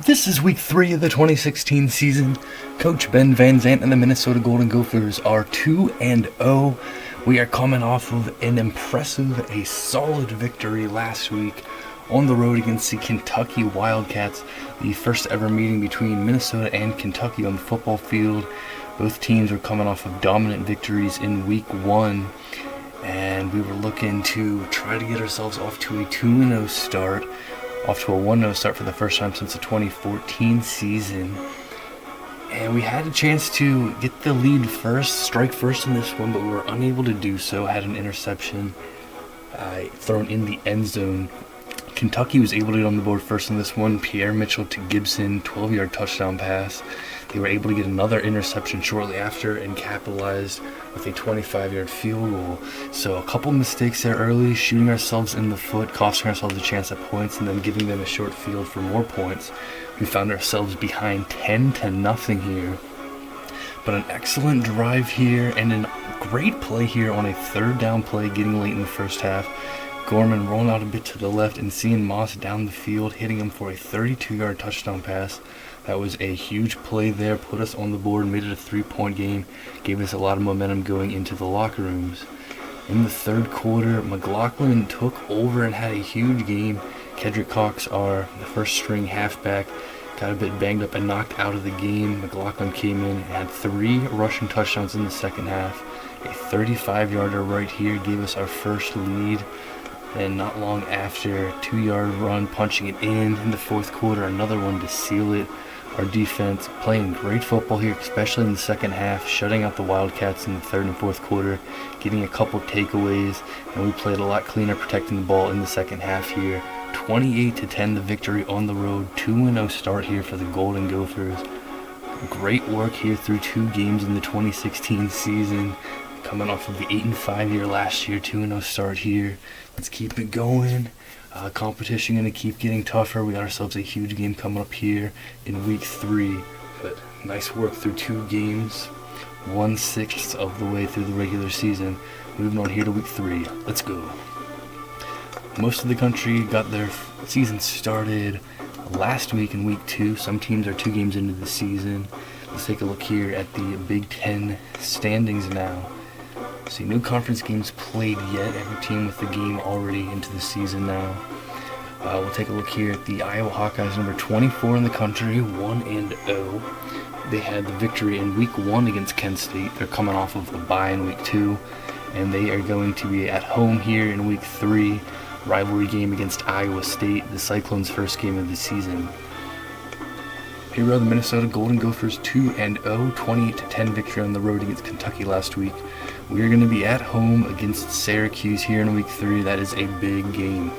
This is week 3 of the 2016 season. Coach Ben Van Zandt and the Minnesota Golden Gophers are 2-0. We are coming off of an impressive, a solid victory last week on the road against the Kentucky Wildcats, the first ever meeting between Minnesota and Kentucky on the football field. Both teams were coming off of dominant victories in week 1, and we were looking to try to get ourselves off to a 2-0 start. Off to a 1-0 start for the first time since the 2014 season. And we had a chance to get the lead first, strike first in this one, but we were unable to do so. Had an interception thrown in the end zone. Kentucky was able to get on the board first in this one. Pierre Mitchell to Gibson, 12-yard touchdown pass. They were able to get another interception shortly after and capitalized with a 25-yard field goal. So a couple mistakes there early, shooting ourselves in the foot, costing ourselves a chance at points, and then giving them a short field for more points. We found ourselves behind 10-0 here. But an excellent drive here and a great play here on a third down play getting late in the first half. Gorman rolling out a bit to the left and seeing Moss down the field, hitting him for a 32-yard touchdown pass. That was a huge play there, put us on the board, made it a 3-point game, gave us a lot of momentum going into the locker rooms. In the third quarter, McLaughlin took over and had a huge game. Kedrick Cox, our first string halfback, got a bit banged up and knocked out of the game. McLaughlin came in and had 3 rushing touchdowns in the second half. A 35-yarder right here gave us our first lead. And not long after, a 2-yard run, punching it in the fourth quarter, another one to seal it. Our defense playing great football here, especially in the second half, shutting out the Wildcats in the third and fourth quarter, getting a couple takeaways, and we played a lot cleaner protecting the ball in the second half here. 28-10 the victory on the road, 2-0 start here for the Golden Gophers. Great work here through 2 games in the 2016 season. Coming off of the 8-5 year last year, 2-0 start here. Let's keep it going. Competition going to keep getting tougher. We got ourselves a huge game coming up here in week 3. But nice work through 2 games, 1/6 of the way through the regular season. Moving on here to week 3. Let's go. Most of the country got their season started last week in week 2. Some teams are 2 games into the season. Let's take a look here at the Big Ten standings now. See, no conference games played yet. Every team with the game already into the season now. We'll take a look here at the Iowa Hawkeyes, number 24 in the country, 1-0. They had the victory in week 1 against Kent State. They're coming off of a bye in week 2, and they are going to be at home here in week 3. Rivalry game against Iowa State, the Cyclones' first game of the season. Here are the Minnesota Golden Gophers, 2-0, 28-10 victory on the road against Kentucky last week. We are going to be at home against Syracuse here in week 3. That is a big game.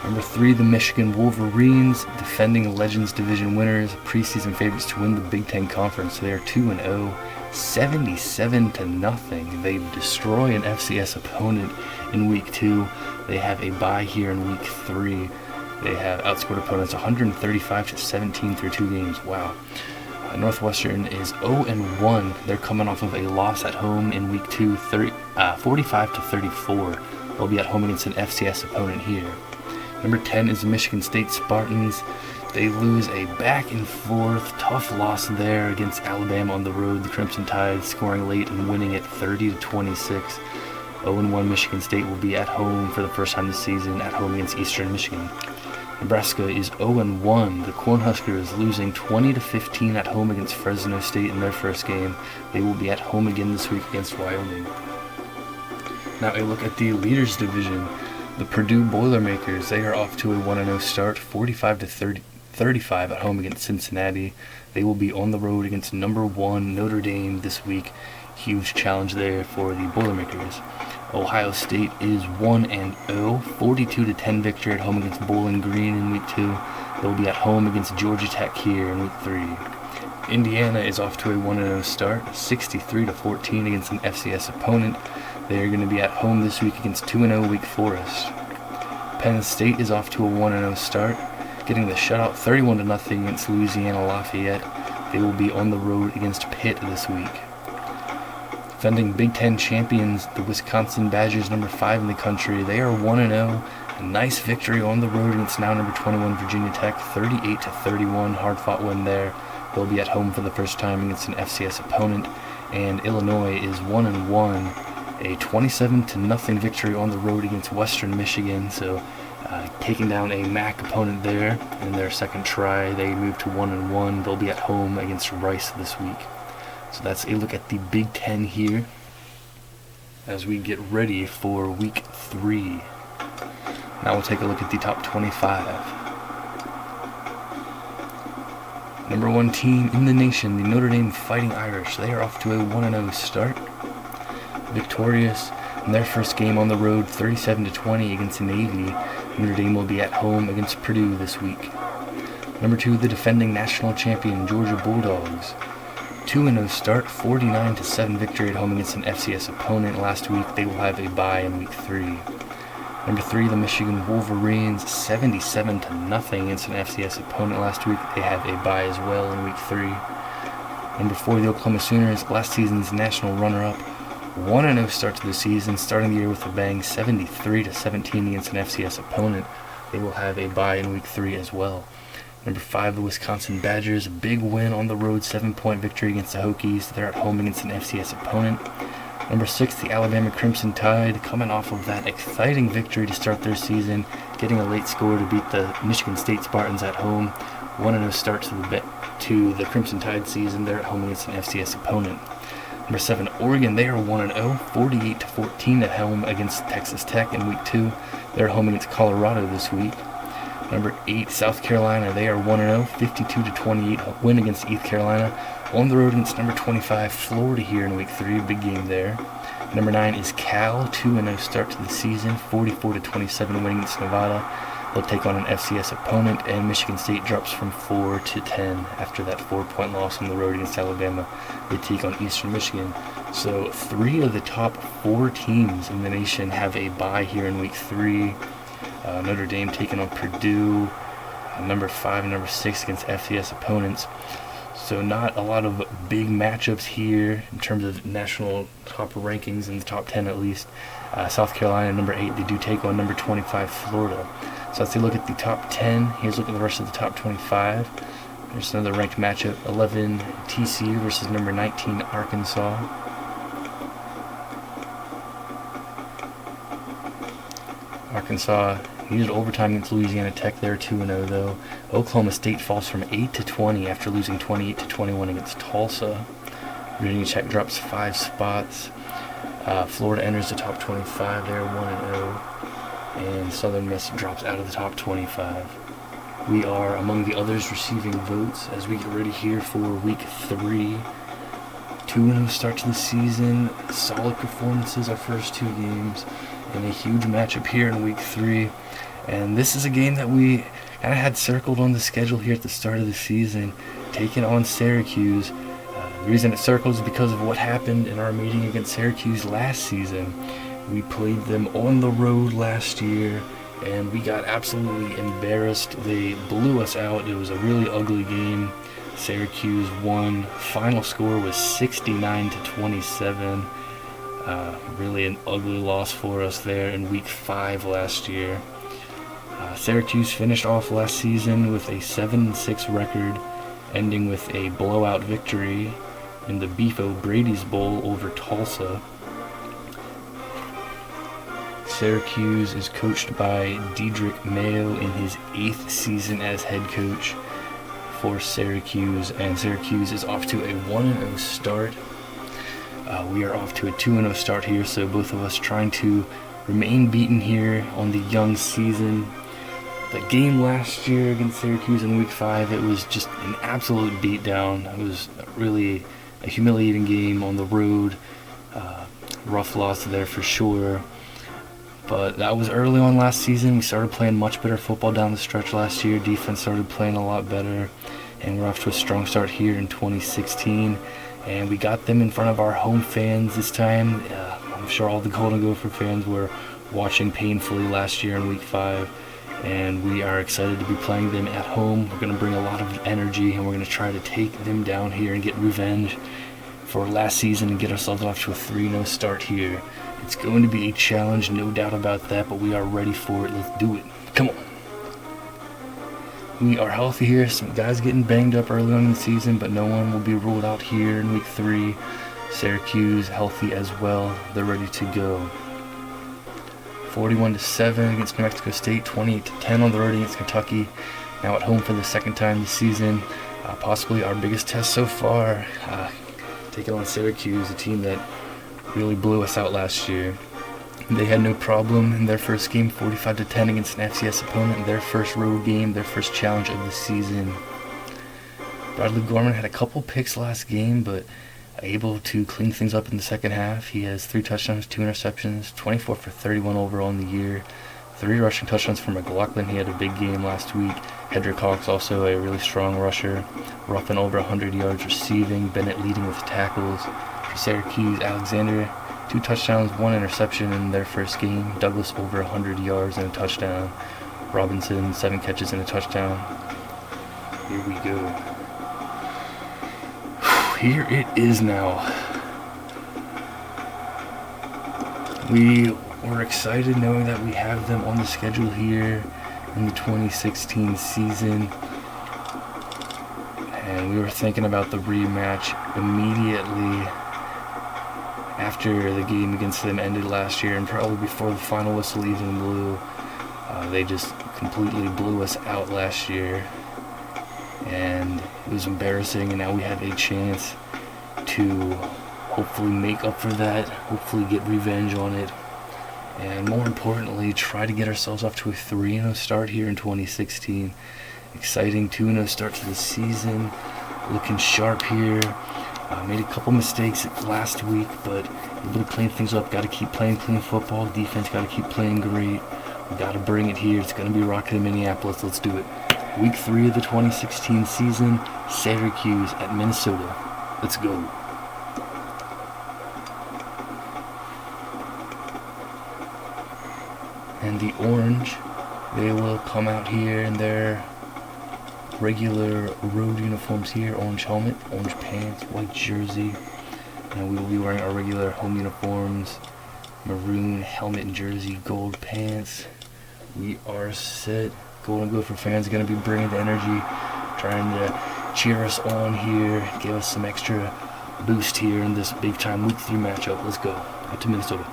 Number 3, the Michigan Wolverines, defending Legends Division winners, preseason favorites to win the Big Ten Conference. They are 2-0, 77-0. They destroy an FCS opponent in week 2. They have a bye here in week 3. They have outscored opponents 135-17 through 2 games. Wow. Northwestern is 0-1. They're coming off of a loss at home in week 2, 45-34. They'll be at home against an FCS opponent here. Number 10 is the Michigan State Spartans. They lose a back and forth tough loss there against Alabama on the road. The Crimson Tide scoring late and winning it 30-26. 0-1 Michigan State will be at home for the first time this season, at home against Eastern Michigan. Nebraska is 0-1. The Cornhuskers losing 20-15 at home against Fresno State in their first game. They will be at home again this week against Wyoming. Now a look at the Leaders Division. The Purdue Boilermakers, they are off to a 1-0 start, 45-35 at home against Cincinnati. They will be on the road against number 1 Notre Dame this week. Huge challenge there for the Boilermakers. Ohio State is 1-0, 42-10 victory at home against Bowling Green in week 2. They'll be at home against Georgia Tech here in week 3. Indiana is off to a 1-0 start, 63-14 against an FCS opponent. They are going to be at home this week against 2-0 Wake Forest. Penn State is off to a 1-0 start, getting the shutout 31-0 against Louisiana Lafayette. They will be on the road against Pitt this week. Defending Big Ten champions, the Wisconsin Badgers, number 5 in the country. They are 1-0, A nice victory on the road against now number 21 Virginia Tech, 38-31, hard-fought win there. They'll be at home for the first time against an FCS opponent, and Illinois is 1-1, a 27-0 victory on the road against Western Michigan. So taking down a MAC opponent there in their second try, they move to 1-1. They'll be at home against Rice this week. So that's a look at the Big Ten here as we get ready for Week 3. Now we'll take a look at the top 25. Number 1 team in the nation, the Notre Dame Fighting Irish. They are off to a 1-0 start. Victorious in their first game on the road, 37-20 against Navy. Notre Dame will be at home against Purdue this week. Number 2, the defending national champion Georgia Bulldogs. 2-0 start, 49-7 victory at home against an FCS opponent. Last week they will have a bye in Week 3. Number 3, the Michigan Wolverines, 77-0 against an FCS opponent. Last week they have a bye as well in Week 3. Number 4, the Oklahoma Sooners, last season's national runner-up. 1-0 start to the season, starting the year with a bang, 73-17 against an FCS opponent. They will have a bye in Week 3 as well. Number 5, the Wisconsin Badgers, a big win on the road, 7-point victory against the Hokies. They're at home against an FCS opponent. Number 6, the Alabama Crimson Tide, coming off of that exciting victory to start their season, getting a late score to beat the Michigan State Spartans at home. 1-0 start to the Crimson Tide season. They're at home against an FCS opponent. Number 7, Oregon, they are 1-0, 48-14 at home against Texas Tech in Week 2. They're at home against Colorado this week. Number 8, South Carolina, they are 1-0, 52-28 win against East Carolina. On the road against number 25, Florida here in Week 3, big game there. Number 9 is Cal, 2-0 start to the season, 44-27 win against Nevada. They'll take on an FCS opponent, and Michigan State drops from 4 to 10 after that 4-point loss on the road against Alabama. They take on Eastern Michigan. So 3 of the top 4 teams in the nation have a bye here in Week 3. Notre Dame taking on Purdue, number 5 and number 6 against FCS opponents. So not a lot of big matchups here in terms of national top rankings in the top 10 at least. South Carolina, number 8, they do take on number 25, Florida. So let's take a look at the top 10. Here's a look at the rest of the top 25. There's another ranked matchup, 11 TCU versus number 19 Arkansas. Arkansas needed overtime against Louisiana Tech. They're 2-0 though. Oklahoma State falls from 8-20 after losing 28-21 against Tulsa. Virginia Tech drops 5 spots. Florida enters the top 25. They're 1-0. And Southern Miss drops out of the top 25. We are among the others receiving votes as we get ready here for Week 3. 2-0 start to the season, solid performances our first 2 games, and a huge matchup here in Week 3. And this is a game that we kind of had circled on the schedule here at the start of the season, taking on Syracuse. The reason it circles is because of what happened in our meeting against Syracuse last season. We played them on the road last year, and we got absolutely embarrassed. They blew us out. It was a really ugly game. Syracuse won. Final score was 69-27. Really an ugly loss for us there in Week 5 last year. Syracuse finished off last season with a 7-6 record, ending with a blowout victory in the Beef O'Brady's Bowl over Tulsa. Syracuse is coached by Dedrick Mayo in his 8th season as head coach for Syracuse, and Syracuse is off to a 1-0 start. We are off to a 2-0 start here, so both of us trying to remain beaten here on the young season. The game last year against Syracuse in Week 5, it was just an absolute beatdown. It was really a humiliating game on the road. Rough loss there for sure. But that was early on last season. We started playing much better football down the stretch last year. Defense started playing a lot better. And we're off to a strong start here in 2016. And we got them in front of our home fans this time. I'm sure all the Golden Gopher fans were watching painfully last year in Week 5. And we are excited to be playing them at home. We're going to bring a lot of energy, and we're going to try to take them down here and get revenge for last season and get ourselves off to a 3-0 start here It's going to be a challenge, no doubt about that, but we are ready for it. Let's do it. Come on. We are healthy here. Some guys getting banged up early on in the season, but no one will be ruled out here in week 3. Syracuse healthy as well. They're ready to go. 41-7 against New Mexico State. 28-10 on the road against Kentucky. Now at home for the second time this season. Possibly our biggest test so far. Taking on Syracuse, a team that really blew us out last year. They had no problem in their first game, 45-10 against an FCS opponent. Their first road game, their first challenge of the season. Bradley Gorman had a couple picks last game, but able to clean things up in the second half. He has 3 touchdowns, 2 interceptions, 24 for 31 overall in the year. 3 rushing touchdowns for McLaughlin. He had a big game last week. Hedrick Hawks also a really strong rusher. Ruffin over 100 yards receiving. Bennett leading with tackles. For Syracuse, Alexander 2 touchdowns, 1 interception in their first game. Douglas over 100 yards and a touchdown. Robinson 7 catches and a touchdown. Here we go. Here it is now. We were excited knowing that we have them on the schedule here in the 2016 season. And we were thinking about the rematch immediately after the game against them ended last year, and probably before the final whistle even blew. They just completely blew us out last year, and it was embarrassing, and now we have a chance to hopefully make up for that, hopefully get revenge on it, and more importantly, try to get ourselves off to a 3-0 start here in 2016. Exciting 2-0 start to the season, looking sharp here. Made a couple mistakes last week, but able to clean things up. Got to keep playing clean football. Defense got to keep playing great. We got to bring it here. It's going to be rocking in Minneapolis. Let's do it. Week 3 of the 2016 season, Syracuse at Minnesota. Let's go. And the Orange, they will come out here in their regular road uniforms here. Orange helmet, orange pants, white jersey. And we will be wearing our regular home uniforms. Maroon helmet and jersey, gold pants. We are set. Golden Gopher fans are going to be bringing the energy, trying to cheer us on here, give us some extra boost here in this big time week 3 matchup. Let's go. Out to Minnesota.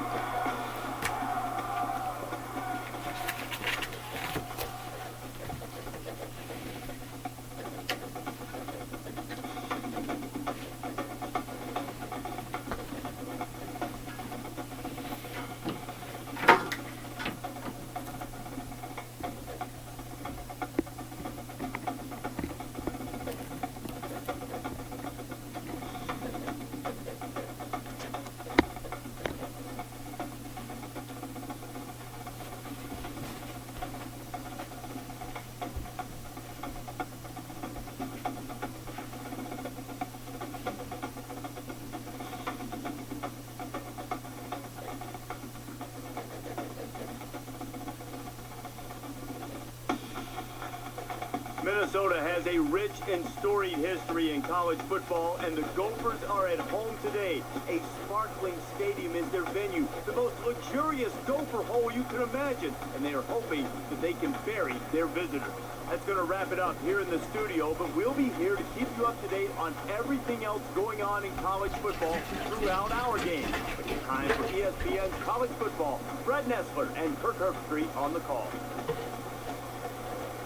Minnesota has a rich and storied history in college football, and the Gophers are at home today. A sparkling stadium is their venue, the most luxurious Gopher hole you can imagine, and they are hoping that they can bury their visitors. That's going to wrap it up here in the studio, but we'll be here to keep you up to date on everything else going on in college football throughout our game. It's time for ESPN's College Football. Fred Nessler and Kirk Herbstreit on the call.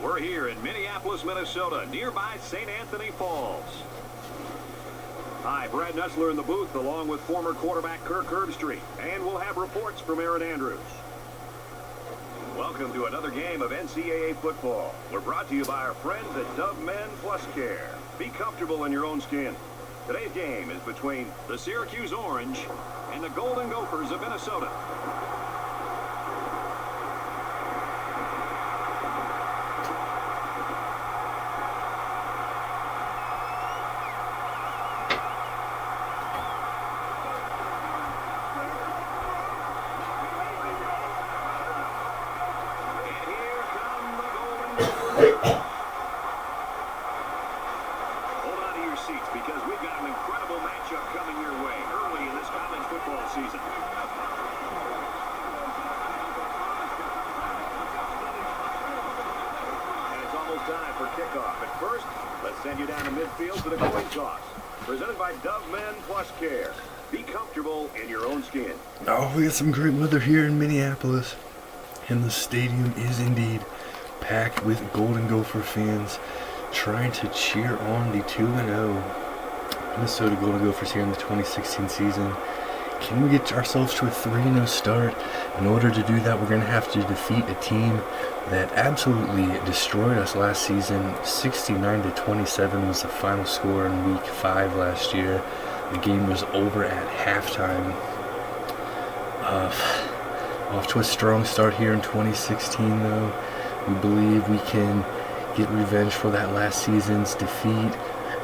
We're here in Minneapolis, Minnesota, nearby St. Anthony Falls. Hi, Brad Nessler in the booth, along with former quarterback Kirk Herbstreit, and we'll have reports from Aaron Andrews. Welcome to another game of NCAA football. We're brought to you by our friends at Dove Men Plus Care. Be comfortable in your own skin. Today's game is between the Syracuse Orange and the Golden Gophers of Minnesota. Hold on to your seats because we've got an incredible matchup coming your way early in this college football season. time for kickoff. But first, let's send you down to midfield for the coin toss. Presented by Dove Men Plus Care. Be comfortable in your own skin. Oh, we got some great weather here in Minneapolis. And the stadium is indeed packed with Golden Gopher fans trying to cheer on the 2-0 Minnesota Golden Gophers here in the 2016 season. Can we get ourselves to a 3-0 start? In order to do that, we're going to have to defeat a team that absolutely destroyed us last season. 69-27 was the final score in week 5 last year. The game was over at halftime. Off to a strong start here in 2016, though. We believe we can get revenge for that last season's defeat.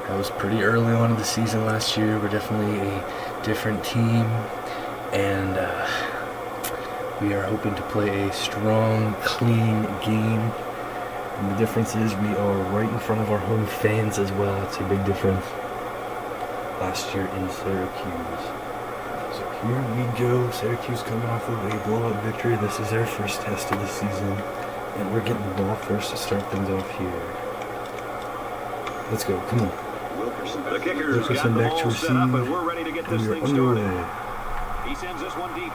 That was pretty early on in the season last year. We're definitely a different team, and we are hoping to play a strong, clean game. And the difference is we are right in front of our home fans as well. It's a big difference. Last year in Syracuse. So here we go. Syracuse coming off of a blowout victory. This is their first test of the season, and we're getting the ball first to start things off here. Let's go. Come on. The kicker's got the back to ball set up, receive. and we're ready to get this We are thing started. underway. He sends this one deep.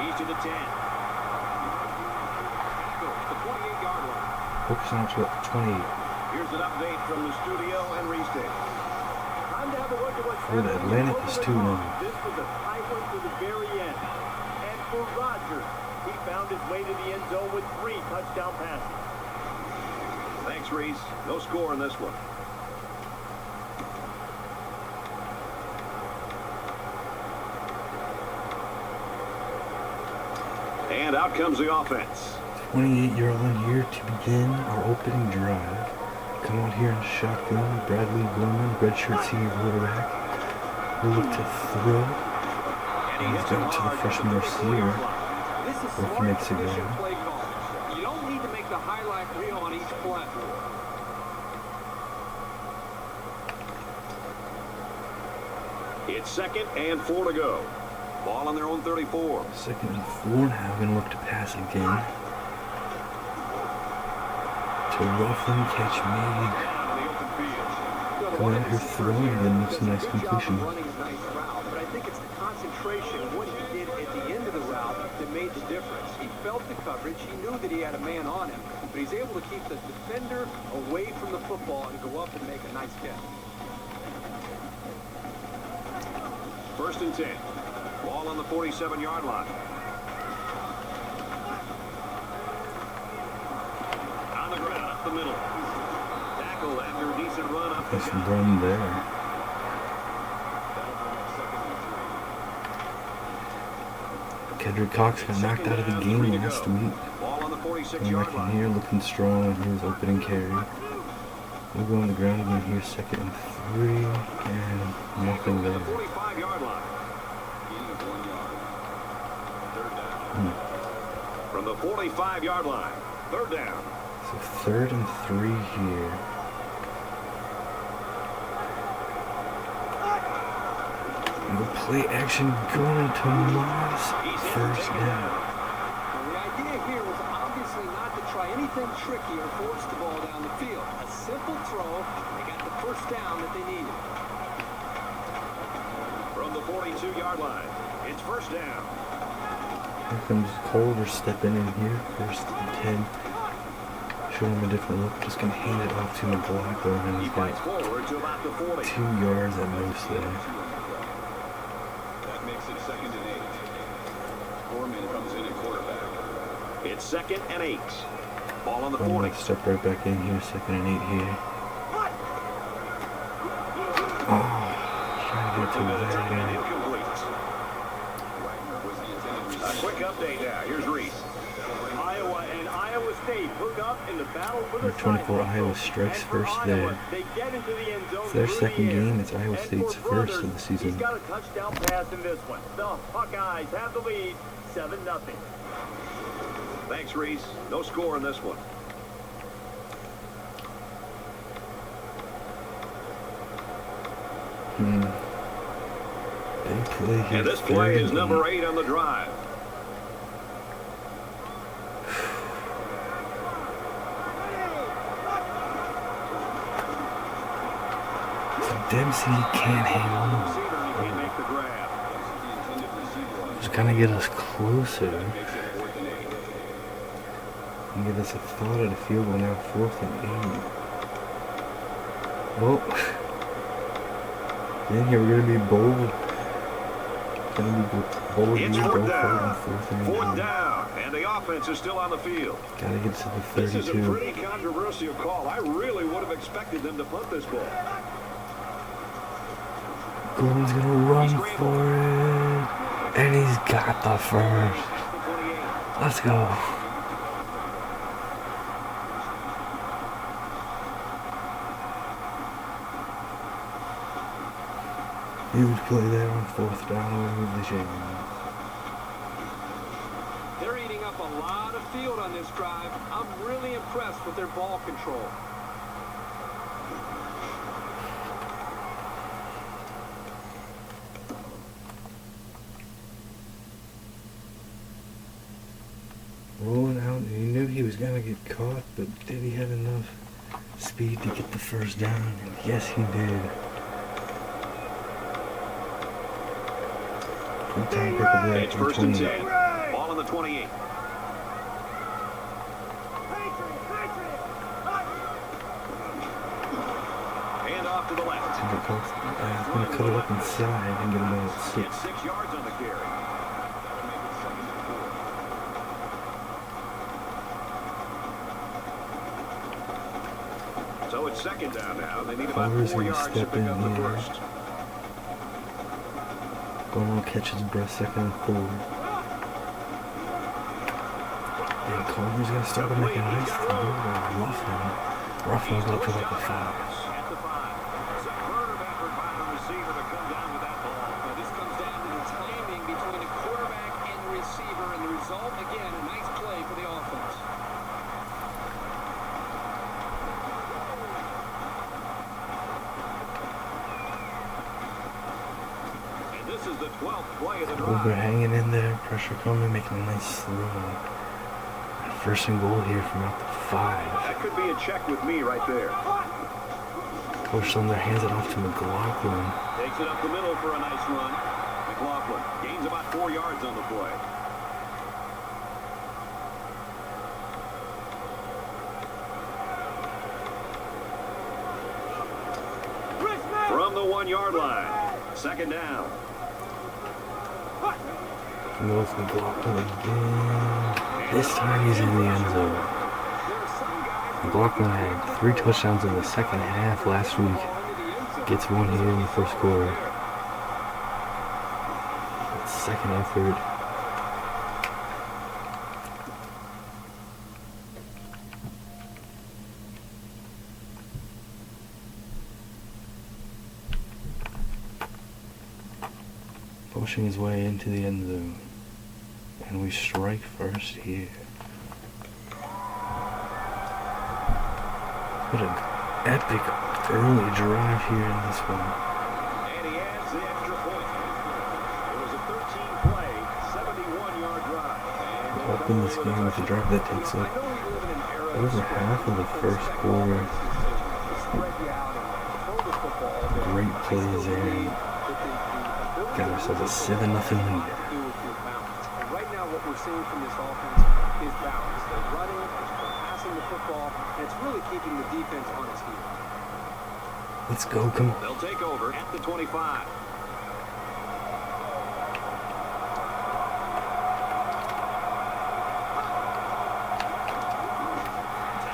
He's to the 10. The 28-yard line. Focus on 28. Here's an update from the studio and restate. Time to have a look at what's For the happening Atlantic is over 2-0. the top. This was a tight one to the very end. And for Rodgers, he found his way to the end zone with 3 touchdown passes. Thanks, Reese. No score in this one. And out comes the offense. 28-yard line here to begin our opening drive. Come out here in shotgun. Bradley Gorman, redshirt senior quarterback, will look to throw. And he He's hits got him to the hard freshman at the receiver. 34-yard line. This is Or if he smart makes it position good. play call. You don't need to make the highlight reel on each play. It's 2nd and 4 to go. Ball on their own 34. 2nd and 4 now. Going to look to pass again. To Ruffin, catch made. Going out here throwing, and it's a nice completion. Running a nice route, but I think it's the concentration of what he did at the end of the route that made the difference. He felt the coverage. He knew that he had a man on him, but he's able to keep the defender away from the football and go up and make a nice catch. 1st and 10. Ball on the 47-yard line. On the ground, up the middle. Tackle after a decent run up the Nice gut. run there. Kedrick Cox got knocked out of the game last week. Ball on the Coming 46-yard back in line. here looking strong on his opening carry. We'll go on the ground again here, 2nd and 3, and nothing To the there. 45-yard line. From the 45-yard line. 3rd down. So 3rd and 3 here. And the play action going to Moss. 1st down. Well, the idea here was obviously not to try anything tricky or force the ball down the field. A simple throw. They got the 1st down that they needed. From the 42-yard line. It's 1st down. Here comes Culver stepping in here. 1st and 10. Showing him a different look. Just going to hand it off to McLaughlin, and He he's fights got forward to about the 40. 2 yards at most there. That makes it 2nd and 8. Gorman comes in at quarterback. It's 2nd and 8. Ball on the I'm 40. going to step right back in here. 2nd and 8 here. Oh, trying to get to that again. Incomplete. A quick update now. Here's Reese. Iowa and Iowa State hook up in the battle for the Number 24 sideline. Iowa strikes And for first Iowa, there. They get into the end zone It's their through second the air. game. It's Iowa And State's for first Brothers, of the season. He's got a touchdown pass in this one. The Hawkeyes have the lead, 7-0. Thanks, Reese. No score in this one. Big play here. And this 3rd play is and number 8. 8 on the drive. Dempsey can't hang on. Receiver, and he can't make the grab. Just kind of get us closer. And give us a thought at a field goal now, 4th and 8. Oh. Then here we're gonna be bold. Gonna be bold. It's Go fourth for it down. on 4th and 8. Fourth down, and the offense is still on the field. Gotta get to the This is a 32. pretty controversial call. I really would have expected them to punt this ball. Gordon's gonna run for it. And he's got the first. Let's go. Huge play there on 4th down over the chains. They're eating up a lot of field on this drive. I'm really impressed with their ball control. Rolling out, he knew he was gonna get caught, but did he have enough speed to get the first down? And yes, he did. Good time pick of that. It's 1st and 10. Ball on the 28. Hand off to the left. He's gonna cut it up inside and get about 6. Gets 6 yards on the carry. So it's 2nd down now. They need about Culver's 4 gonna yards to step pick in up the here. first. Going to catch his breath, 2nd and 4. And Culver's gonna start to make a nice throw. Roughing up to like the 5. At the 5. Superb effort by the receiver to come down with that ball. Now, this comes down to the timing between the quarterback and the receiver, and the result, again, a nice play for the offense. And this is the 12th play of the Culver drive. hanging in there, pressure coming, making a nice throw. 1st and goal here from out the 5. That could be a check with me right there. Coach Sumner hands it off to McLaughlin. Takes it up the middle for a nice run. McLaughlin gains about 4 yards on the play. From the 1-yard line. 2nd down. Goes McLaughlin again. This time he's in the end zone. McLaughlin had 3 touchdowns in the 2nd half last week. Gets one here in the 1st quarter. It's 2nd effort. Pushing his way into the end zone. And we strike first here. What an epic early drive here in this one. And he adds the extra point. It was a 13-play, 71-yard drive. Open this game with a drive that takes up over half of the 1st quarter. Great plays there. Got ourselves a 7-0 lead. Right now, what we're seeing from this offense is balance. They're running, they're passing the football, and it's really keeping the defense on its heels. Let's go, come on. They'll take over at the 25.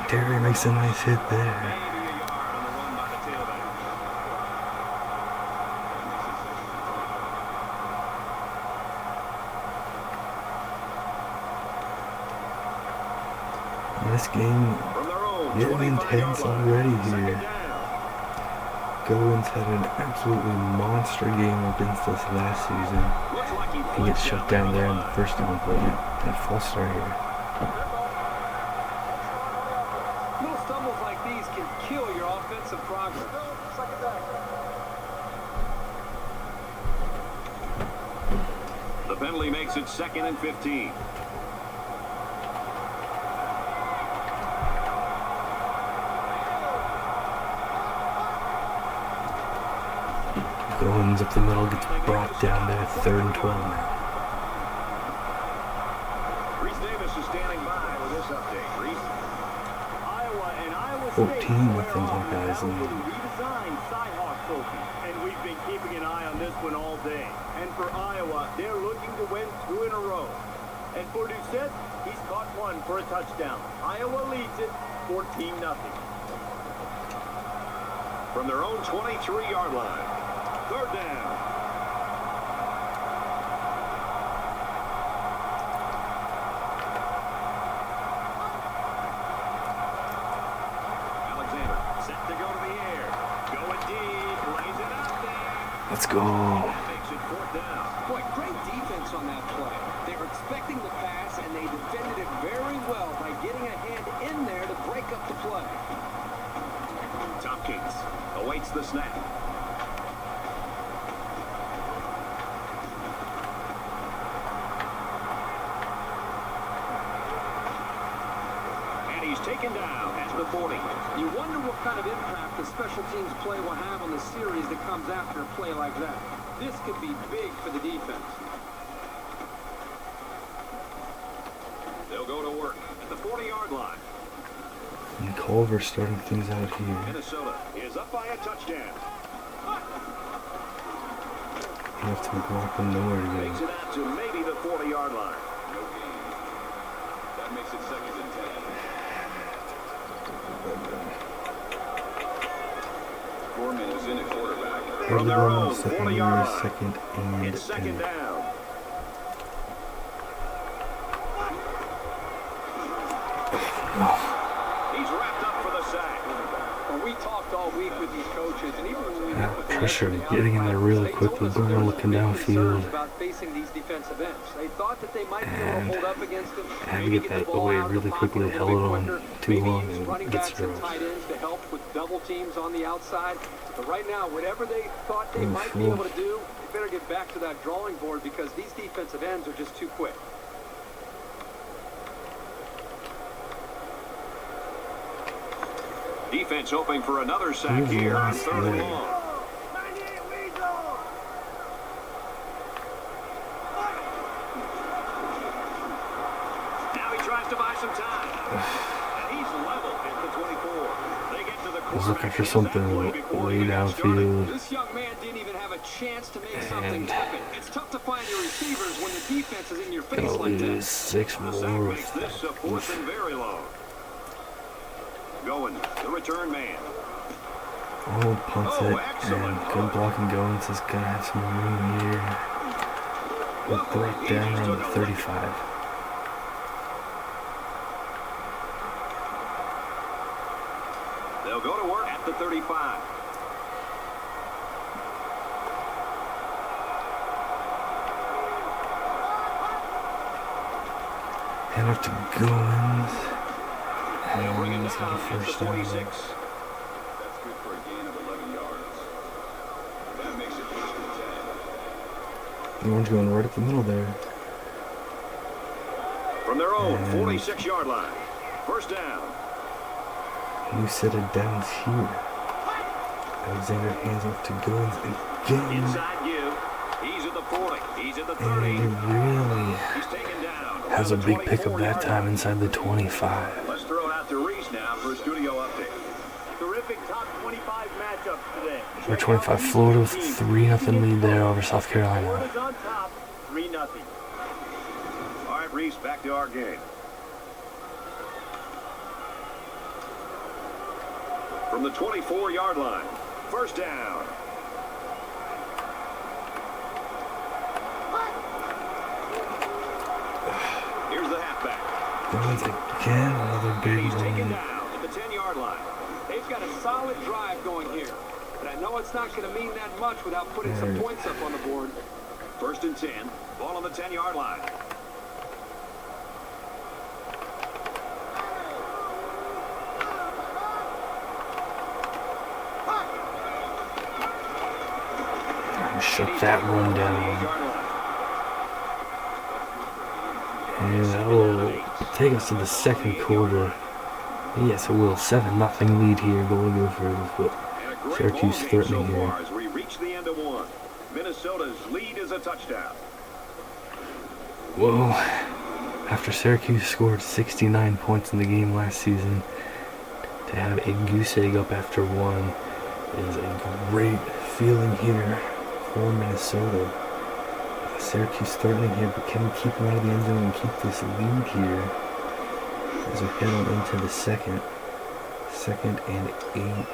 Terry makes a nice hit there. Maybe a yard on the run by the tailback. This game From their own getting 25-yard intense line. already 2nd here. down. Goins had an absolutely monster game against us last season. Looks like He gets shut down there in the 1st down play. And a false start here. Little stumbles like these can kill your offensive progress. The penalty makes it 2nd and 15. Goins up the middle, gets brought down there, 3rd and 12 now. Reese Davis is standing by with this update. Reese. Iowa and Iowa 14 State nothing square off Buckeyes in lead. battle for the redesigned Cy-Hawk trophy. And we've been keeping an eye on this one all day. And for Iowa, they're looking to win 2 in a row. And for Doucette, he's caught one for a touchdown. Iowa leads it 14-0. From their own 23-yard line. 3rd down. Alexander set to go to the air. Going deep. Lays it out there. Let's go. Makes it 4th down. Boy, great defense on that play. They were expecting the pass, and they defended it very well by getting a hand in there to break up the play. Tompkins awaits the snap. And he's taken down at the 40. You wonder what kind of impact the special teams play will have on the series that comes after a play like that. This could be big for the defense. They'll go to work at the 40-yard line. And Culver starting things out here. Minnesota is up by a touchdown. You have to go up and nowhere to Makes go. it out to maybe the 40-yard line. No gain. That makes it 2nd and 10. 4 minutes in at quarterback. From their own Second 40-yard line. 2nd and It's 2nd 10. down. He's wrapped up for the sack. Well, we talked all week with these coaches, and even when we met with the Pressure, rest of the getting in there really they told quickly, us that going there was looking big downfield. concerns about facing these defensive ends. They thought that they might be able to hold up against them. Had to maybe get the that ball away out of the really pocket quickly, a held little it bit on quicker. too Maybe long, use and running gets backs and thrown. tight ends to help with double teams on the outside. But right now, whatever they thought they Ooh, might be ooh. able to do, they better get back to that drawing board because these defensive ends are just too quick. Defense hoping for another sack Ooh, here on nice 3rd and leg. long. Now he tries to buy some time. And he's level at the 24. They get to the I was looking for quarterback something exactly before way he got started. downfield. This young man didn't even have a chance to make something And happen. It's tough to find your receivers when the defense is in your face Gonna like that. lose 6 The sack more. makes this a 4th and very long. Going, the return man. Oh, punts Oh, it. excellent And punt. good blocking going. Is gonna have some room here. We're brought He down just around the took a lick. 35. They'll go to work at the 35. Hand off to Goins. They'll bring And him he's got a down at the first down. 46. That's good for a gain of 11 yards. That makes it 1st and 10. The orange going right up the middle there. From their own And 46-yard line. 1st down. you set it down here. Alexander hands off to Goins again. Inside give. He's at the 40. He's at the 30. And he really He's taken down. has a around the big pickup that 24-yard time line. inside the 25. Let's throw it out to Reese now for a studio update. Terrific top 25 matchups today. We're 25 Florida with 3-0 lead there over South Carolina. Florida's on top, 3-0. All right, Reese, back to our game. From the 24-yard line. 1st down. Here's the halfback. Goins again, another big He's taken one. down at the 10-yard line. They've got a solid drive going here. But I know it's not going to mean that much without putting some points up on the board. 1st and 10. Ball on the 10-yard line. Shut that run down. 8-yard line. And that will take us to the 2nd quarter. Yes, it will. 7-0 lead here. Golden Gophers, but And a great Syracuse ball game threatening so here. far as we reach the end of one. a touchdown. Whoa. After Syracuse scored 69 points in the game last season, to have a goose egg up after one is a great feeling here for Minnesota. Syracuse threatening here, but can we keep them out of the end zone and keep this lead here as we head on into the second and 8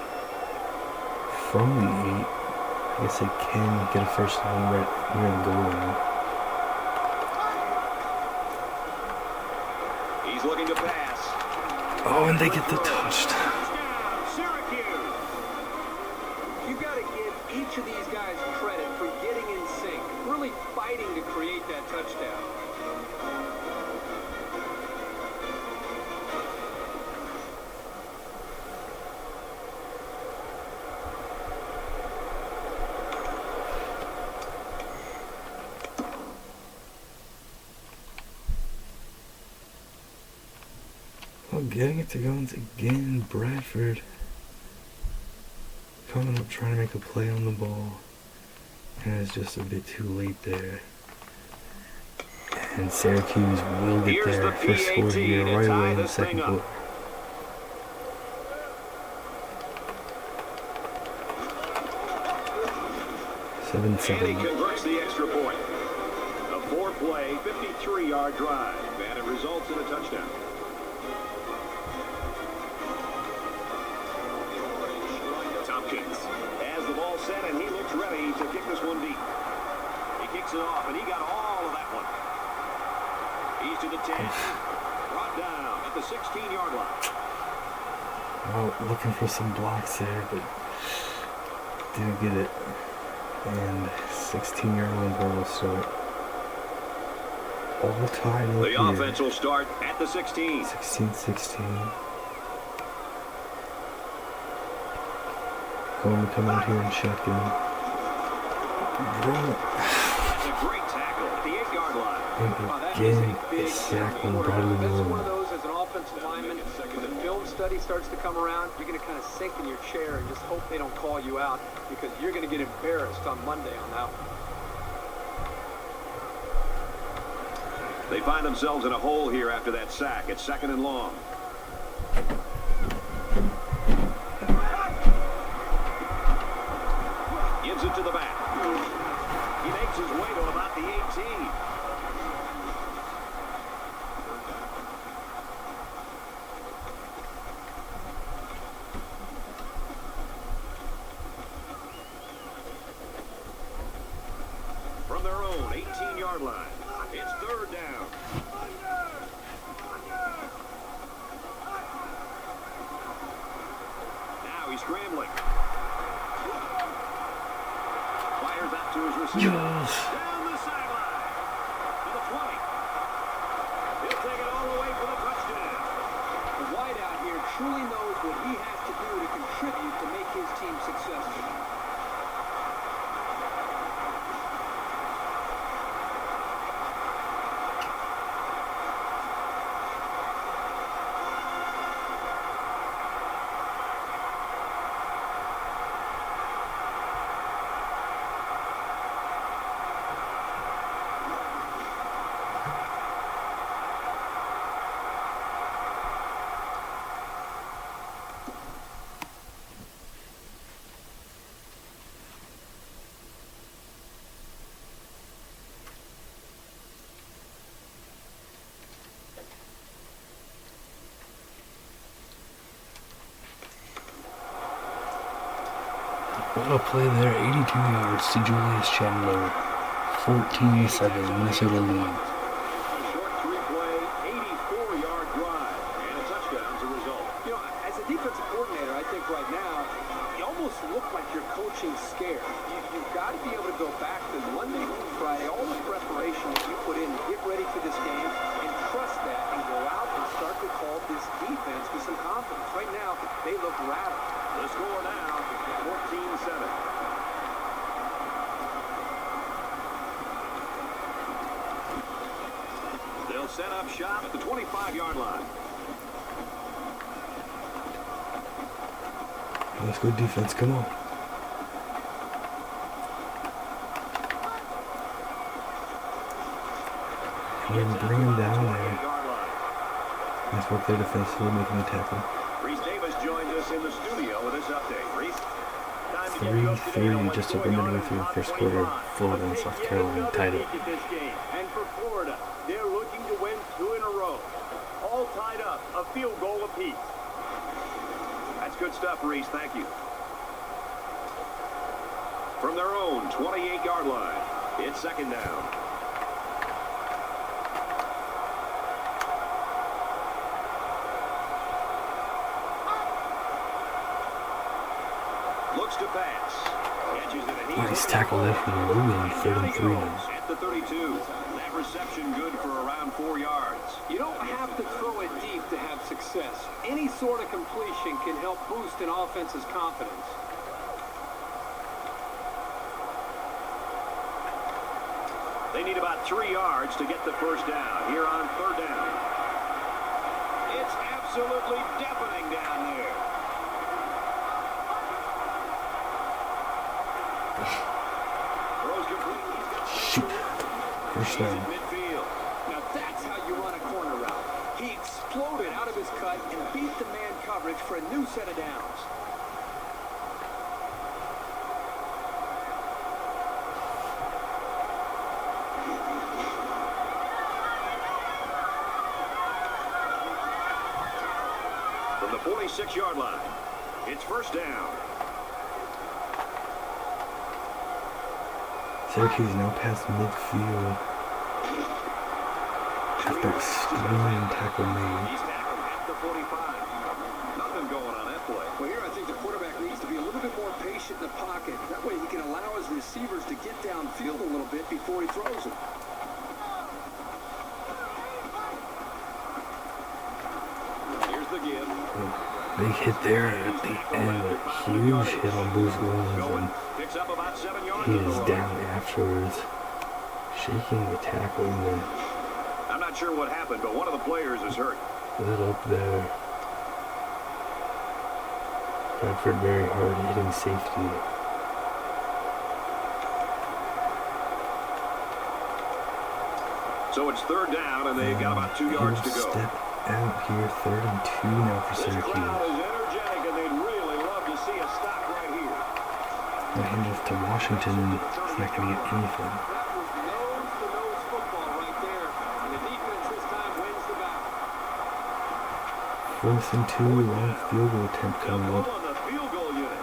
from the 8. I guess they can get a first down right near the goal line. He's looking to pass. Oh, and they get the touchdown. Syracuse. You got to give each of these guys credit for getting in sync, really fighting to create that touchdown. Well, getting it to go once again, Bradford coming up trying to make a play on the ball, and it's just a bit too late there. And Syracuse will get their first score here right away in the second quarter. And he converts the extra point. A 4-play, 53-yard drive, and it results in a touchdown. Tompkins has the ball set, and he looks ready to kick this one deep. He kicks it off, and he got all of that one. He's to the 10. Brought down at the 16-yard line. Oh, looking for some blocks there, but didn't get it. And 16-yard line ball will start. All tied up The offense will start at the 16. 16-16. Going to come out here and shotgun. That's a great tackle at the 8-yard line. And again, a sack on Bradley This is one of Moore. those as an offensive lineman. When the film study starts to come around, you're going to kind of sink in your chair and just hope they don't call you out, because you're going to get embarrassed on Monday on that one. They find themselves in a hole here after that sack. It's 2nd and long. Gives it to the back. He makes his way to about the 18. From their own 18-yard line, it's 3rd down. Now he's scrambling. Fires out to his receiver. Yes. Down the sideline. To the 20. He'll take it all the way for the touchdown. The wideout here truly knows what he has to do to contribute to make his team successful. What a play there, 82 yards to Julius Chandler. 14-7, Minnesota lead. A short 3-play, 84-yard drive, and a touchdown as a result. You know, as a defensive coordinator, I think right now, you almost look like you're coaching scared. You've got to be able to go back to Monday through Friday, all the preparation that you put in to get ready for this game, and trust that, and go out and start to call this defense with some confidence. Right now, they look rattled. The score now, 14-7. They'll set up shop at the 25-yard line. Let's go defense, come on. and bring him down there. Nice work there defensively, making the tackle. Reese Davis joins us in the studio with this update. Reese? 3-3 just over midway through the first quarter. Florida and South Carolina tied up. And for Florida, they're looking to win 2 in a row. All tied up, a field goal apiece. That's good stuff, Reese. Thank you. From their own 28-yard line, it's second down. Looks to pass. Catches it. Nice tackle there from Ruben, 3rd and 3 now. At the 32. That reception good for around 4 yards. You don't have to throw it deep to have success. Any sort of completion can help boost an offense's confidence. They need about 3 yards to get the first down here on 3rd down. It's absolutely deafening down there. Throws complete. Shoot. First down. Midfield. Now that's how you run a corner route. He exploded out of his cut and beat the man coverage for a new set of downs. From the 46-yard line, it's first down. Syracuse now past midfield after a stunning tackle made. He's tackled at the 45. Nothing going on that play. Well, here I think the quarterback needs to be a little bit more patient in the pocket. That way he can allow his receivers to get downfield a little bit before he throws it. Here's the give. Big hit there at the end. A huge hit on Bruce Williams, Picks up about 7 yards. and he is down afterwards, shaking the tackle and then I'm not sure what happened, but one of the players is hurt. lit up there. Bradford very hard hitting safety. So it's 3rd down, and they've got about 2 yards to go. Step out here, 3rd and 2 now for This Syracuse. crowd is energetic, and they'd really love to see a stop right here. The handoff to Washington, and he's not going to get anything. That was nose-to-nose football right there. And the defense this time wins the battle. 4th and 2, long field goal attempt The coming goal up. on the field goal unit.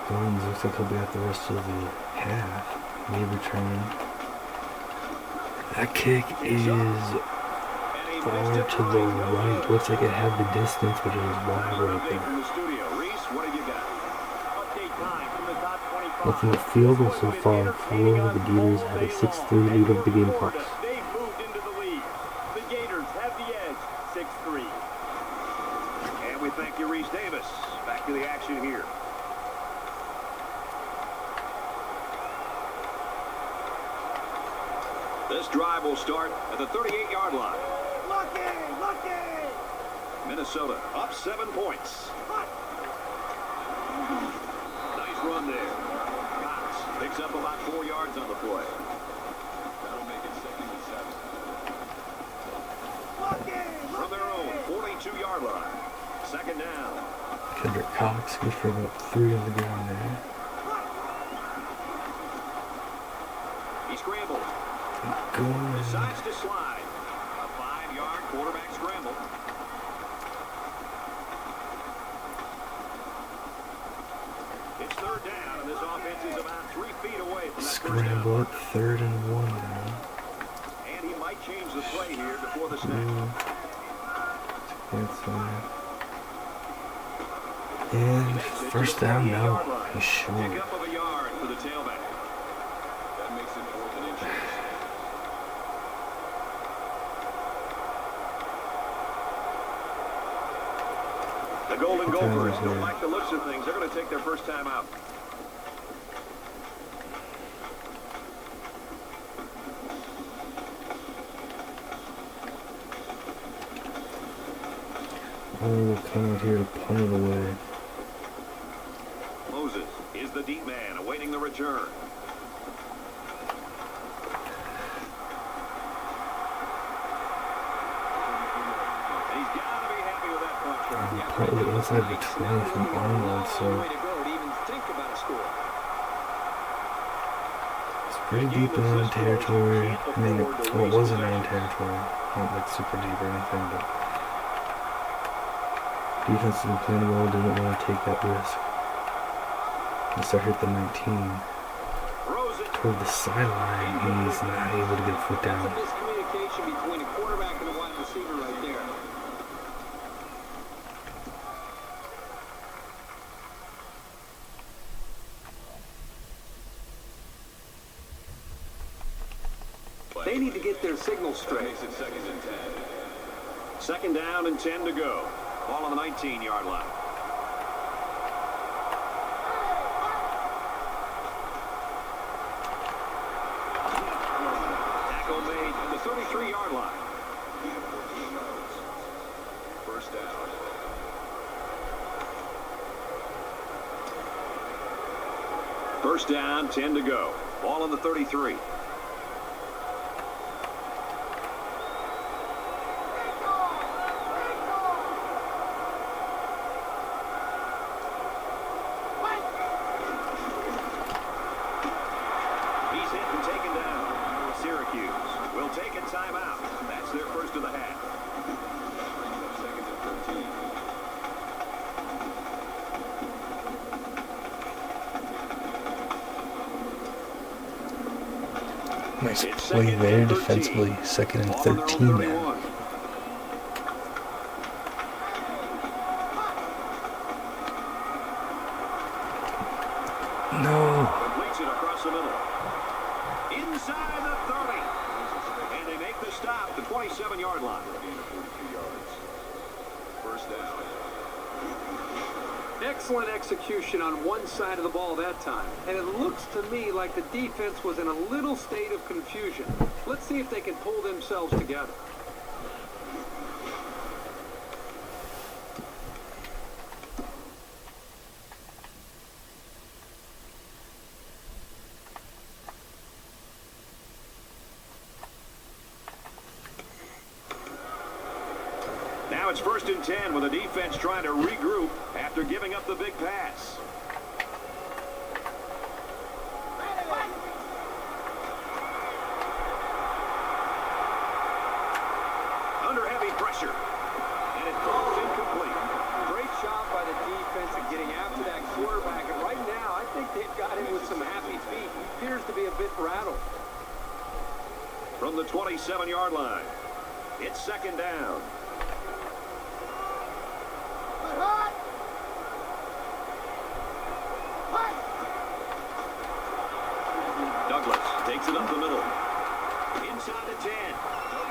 Goins looks like he'll be out the rest of the half. May return. That kick is far to the right. Looks like it had the distance, but it was wide right Update there. from the studio. Reese, what have you got? Update time from the top 25. Looking at field goal so far, Florida, the Gators have a 6-3 lead over the Gamecocks. They've moved into the lead. The Gators have the edge, 6-3. And we thank you, Reese Davis. Back to the action here. This drive will start at the 38-yard line. Lucky! Minnesota up 7 points. Nice run there. Cox picks up about 4 yards on the play. That'll make it 2nd and 7. From their own 42-yard line. 2nd down. Kendrick Cox goes for about 3 on the ground there. He scrambled. Going. Decides to slide. A 5-yard quarterback scramble. It's 3rd down, and this offense is about 3 feet away from that Scramble first up 3rd and 1 now. down. And he might change the play here before the snap. Inside. And first down, no. He's short. Pickup of a yard for the tailback. That makes it 4th and inches. The Golden What time Gophers is don't it? like the looks of things. They're going to take their first time out. Oh, we'll come out here to punt it away. Moses is the deep man awaiting the return. Partly outside the 20 from Arnold, so it's pretty deep in their own territory. I mean, well, it was in their own territory, not like super deep or anything, but defense didn't play well, didn't want to take that risk. They start hit the 19. Toward the sideline, he's not able to get a foot down. That's a miscommunication between a quarterback and a wide receiver right there. They need to get their signal straight. Makes it 2nd and 10. 2nd down and 10 to go. Ball on the 19-yard line. Tackle made at the 33-yard line. 1st down. First down, 10 to go. Ball on the 33. He's hit and taken down. Syracuse will take a timeout. That's their first of the half. 2nd and 13. Nice play there defensively. 2nd and 13 now. No. Completes it across the middle. Inside the 30. And they make the stop, the 27-yard line. Gain of 42 yards. 1st down. Excellent execution on one side of the ball that time. And it looks to me like the defense was in a little state of confusion. Let's see if they can pull themselves together. Now it's 1st and 10 with the defense trying to regroup after giving up the big pass. Under heavy pressure. And it falls incomplete. Great job by the defense in getting after that quarterback. And right now, I think they've got him with some happy feet. He appears to be a bit rattled. From the 27-yard line, it's 2nd down. Douglas takes it up the middle. Inside the 10.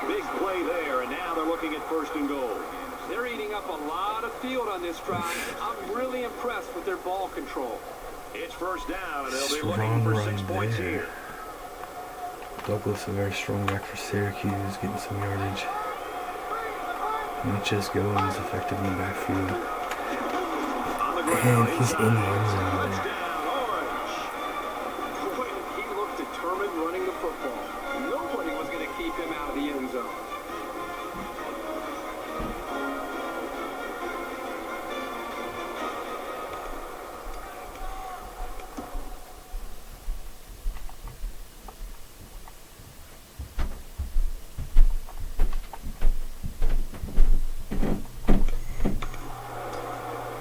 Big play there, and now they're looking at 1st and goal. They're eating up a lot of field on this drive. I'm really impressed with their ball control. It's 1st down, and they'll be Strong looking for run 6 points there. here. Douglas, a very strong back for Syracuse, getting some yardage. Not just Goins, effective in the backfield. On the ground, And he's in the end zone touchdown, there. Orange. Boy, he looked determined running the football. Nobody was going to keep him out of the end zone.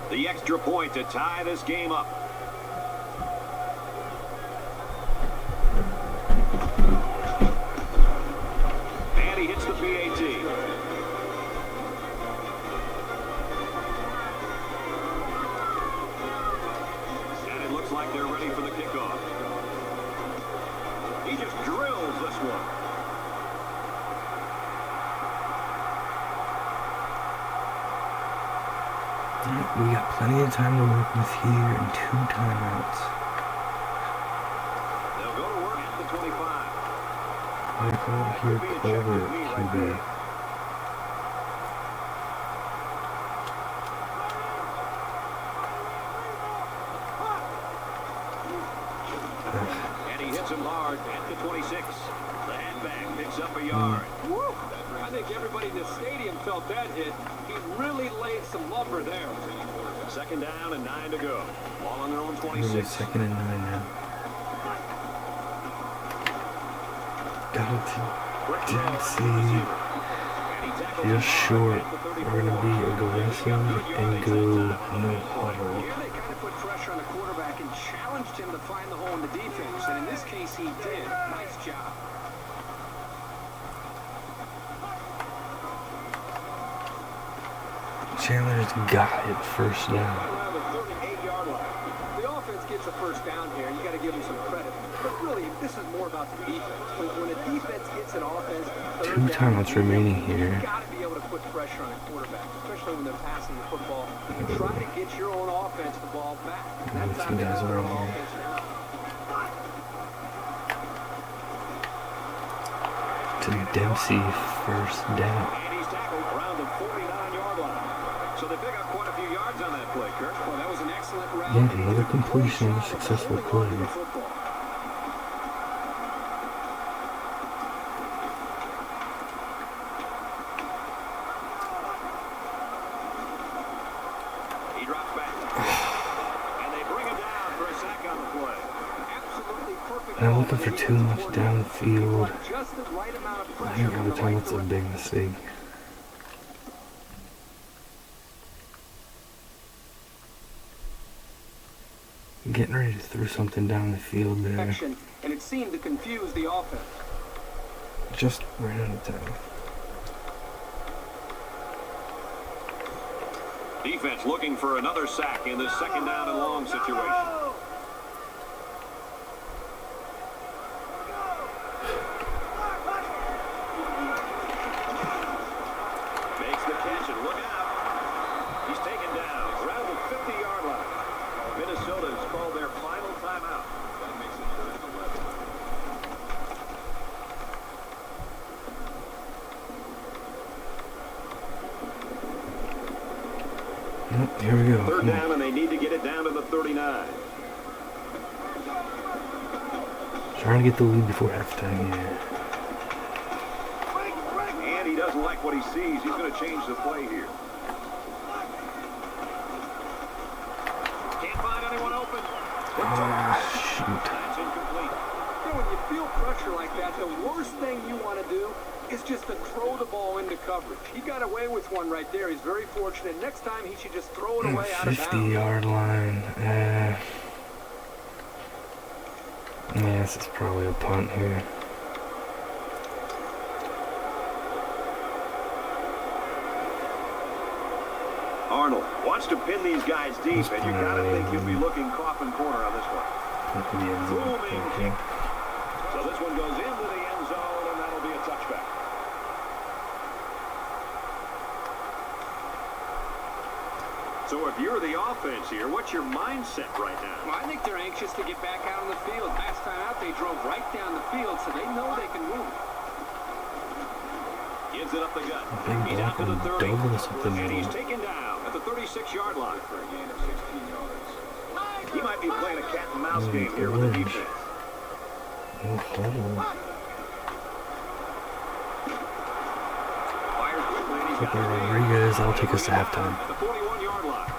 The extra point to tie this game up. And he hits the PAT. And it looks like they're ready for the kickoff. He just drills this one. We got plenty of time to work with here and 2 timeouts. They'll go to work at the 25. I call here Culver at QB. And he hits him hard at the 26. The halfback picks up a yard. I think everybody in the stadium felt that hit. He really laid some lumber there. Second down and 9 to go. Ball on their own Maybe 26. second and 9 now. Got it to Dempsey. Just short. We're going to be aggressive and go no huddle. Here they kind of put pressure on the quarterback and challenged him to find the hole in the defense. And in this case, he did. Nice job. Chandler's got it first down. Around the 38-yard line. The offense gets a first down here, and you got to give them some credit. But really, this is more about the defense. When a defense gets an offense, 2 timeouts remaining here. you got to be able to put pressure on a quarterback, especially when they're passing the football. And try to get your own offense the ball back. That's Some guys are on here. offense now. To Dempsey, first down. And he's tackled around the 49-yard line. So they pick up quite a few yards on that play, Kurt. Well, that was an excellent route. Yeah, another completion, a successful play. He drops back. And they bring him down for a sack on the play. Absolutely perfect. And I'm looking for too much downfield. Just the right amount of I pressure think in every the time right it's a big mistake. Getting ready to throw something down the field there. direction, and it seemed to confuse the offense. Just ran out of time. Defense looking for another sack in this second down and long situation. Makes the catch and look out. He's taken down around the 50-yard line. Minnesota has called their final timeout. That makes it 3rd and 11. Yep, here we go. Third Come on. down, and they need to get it down to the 39. Trying to get the lead before halftime here. And he doesn't like what he sees. He's going to change the play here. Can't find anyone open. Shoot. That's incomplete. You know, when you feel pressure like that, the worst thing you want to do is just to throw the ball into coverage. He got away with one right there. He's very fortunate. Next time, he should just throw it away out of bounds. 50-yard line. Yeah, this is probably a punt here. Arnold wants to pin these guys deep, and you got to think he'll be looking coffin corner on this one. That could be a zone. Booming Okay. kick. So this one goes into the end zone, and that'll be a touchback. So if you're the offense here, what's your mindset right now? Well, I think they're anxious to get back out on the field. Last time out, they drove right down the field, so they know they can win. Gives it up the gut. Big He's out block to the on 30. Douglas up the And he's middle. taken down at the 36-yard line. For a gain of 16 yards. He might be playing a cat and mouse Oh, game here with the orange. defense. No huddle. Fires quickly, and he's got Flipper it. Rodriguez, that'll take us to halftime. At the 41-yard line.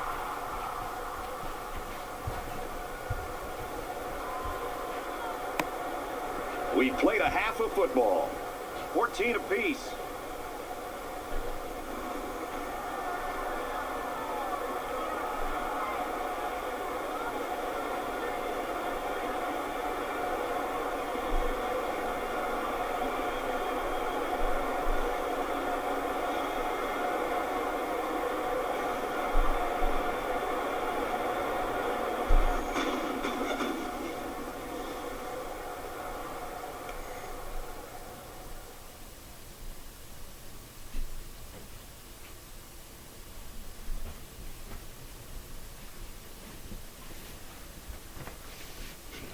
We played a half of football. 14 apiece.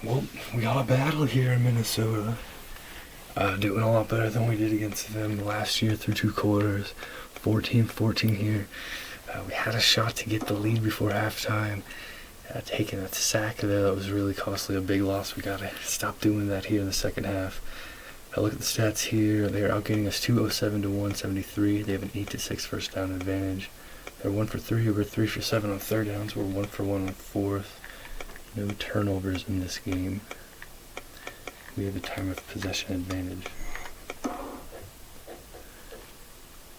Well, we got a battle here in Minnesota. Doing a lot better than we did against them last year through 2 quarters. 14-14 here. We had a shot to get the lead before halftime. Taking a sack there, that was really costly, a big loss. We got to stop doing that here in the second half. I look at the stats here. They are outgaining us 207 to 173. They have an 8-6 first down advantage. They're 1 for 3. We're 3 for 7 on third downs. We're 1 for 1 on fourth. No turnovers in this game. We have a time of possession advantage.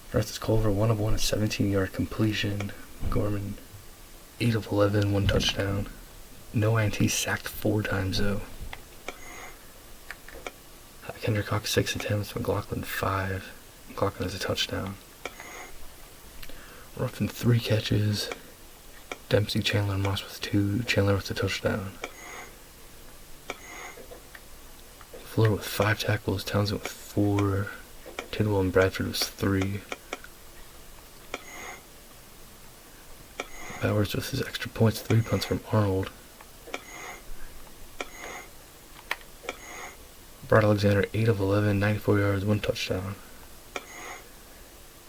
Francis Culver, 1 of 1, a 17-yard completion. Gorman, 8 of 11, 1 touchdown. No INT, sacked 4 times though. Kendrick Cox, 6 attempts. McLaughlin, 5. McLaughlin has a touchdown. Ruffin, 3 catches. Dempsey, Chandler, and Moss with 2. Chandler with a touchdown. Fuller with 5 tackles. Townsend with 4. Tidwell and Bradford was 3. Bowers with his extra points. 3 punts from Arnold. Brad Alexander, 8 of 11, 94 yards, 1 touchdown.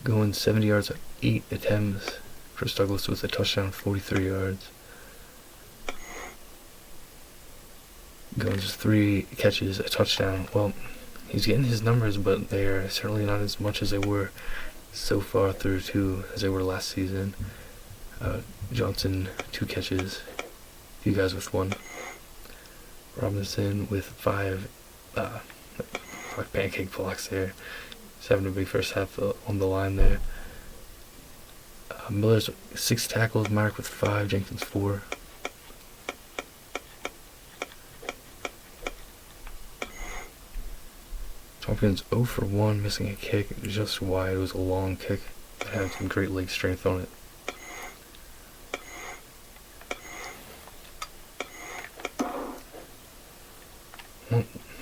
Going 70 yards on 8 attempts. Chris Douglas with a touchdown, 43 yards. Going just 3 catches, a touchdown. Well, he's getting his numbers, but they are certainly not as much as they were so far through as they were last season. Johnson, 2 catches. Few guys with 1. Robinson with 5 pancake blocks there. 7 a big first half on the line there. Miller's 6 tackles, Mark with 5, Jenkins 4. Tompkins 0 for 1, missing a kick just wide. It was a long kick that had some great leg strength on it.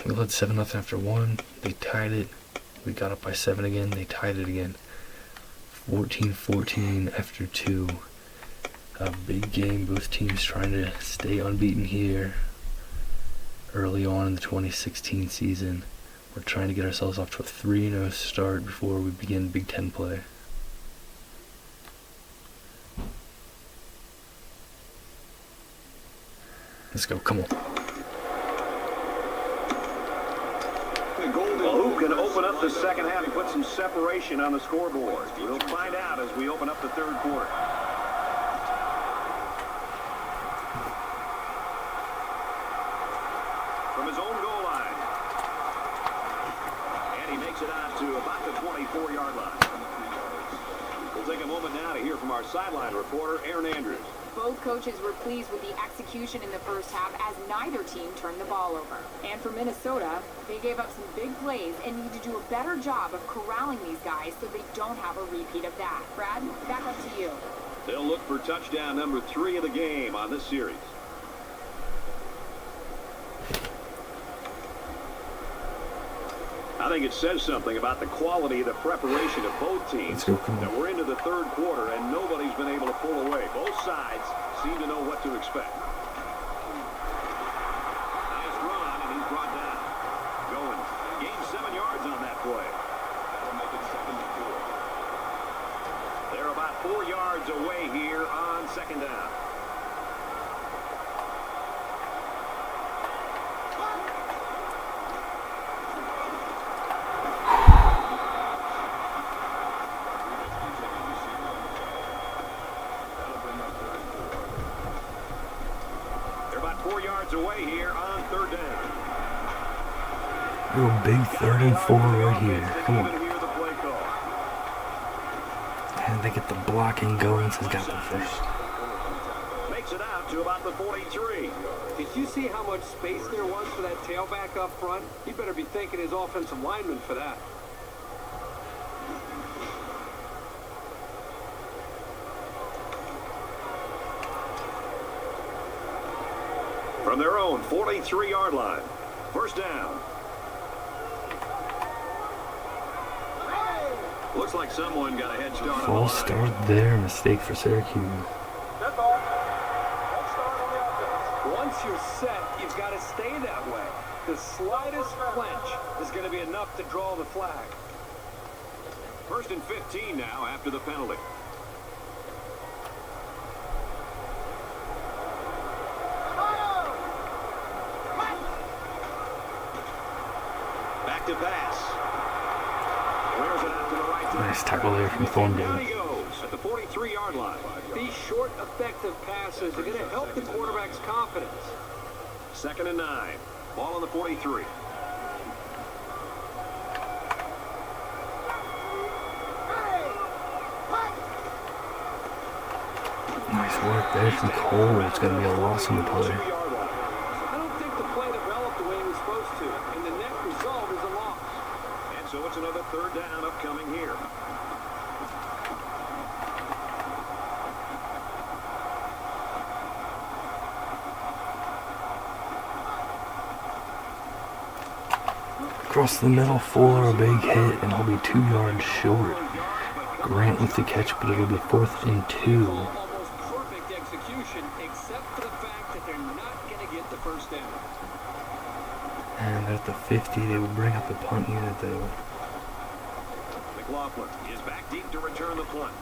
We led 7-0 after 1. They tied it. We got up by 7 again. They tied it again. 14-14 after 2. A big game. Both teams trying to stay unbeaten here. Early on in the 2016 season, we're trying to get ourselves off to a 3-0 start before we begin Big Ten play. Let's go. Come on. Who can open up the second half and put some separation on the scoreboard? We'll find out as we open up the third quarter. From his own goal line. And he makes it out to about the 24-yard line. We'll take a moment now to hear from our sideline reporter, Aaron Andrews. Both coaches were pleased with the execution in the first half as neither team turned the ball over. And for Minnesota, they gave up some big plays and need to do a better job of corralling these guys so they don't have a repeat of that. Brad, back up to you. They'll look for touchdown number 3 of the game on this series. I think it says something about the quality of the preparation of both teams that we're into the third quarter and nobody's been able to pull away. Both sides seem to know what to expect. Nice run, and he's brought down. Going. Gained 7 yards on that play. That'll make it 2nd and 4. They're about 4 yards away here on 2nd down. Away here on 3rd down. Real big 3rd and 4 right here. Come on. And they get the blocking going, so he's got them first. Makes it out to about the 43. Did you see how much space there was for that tailback up front? He better be thanking his offensive lineman for that. From their own 43-yard line. 1st down. Looks like someone got a head start. False start there. Mistake for Syracuse. Once you're set, you've got to stay that way. The slightest flinch is going to be enough to draw the flag. 1st and 15 now after the penalty. to pass. Clears it out to the right side. Nice tackle there from Thorndale. Down he goes at the 43-yard line. These short, effective passes are going to help the quarterback's confidence. 2nd and 9. Ball on the 43. Nice work there from Cole. It's going to be a loss in the play. I don't think the play developed the way it was supposed to, and the net result is a loss. And so it's another 3rd down upcoming here. Across the middle, Fuller, a big hit, and he'll be 2 yards short. Grant with the catch, but it'll be 4th and 2. Almost perfect execution, except for the fact that they're not going to get the first down. And at the 50, they will bring up a punt unit, though. McLaughlin is back deep to return the punt.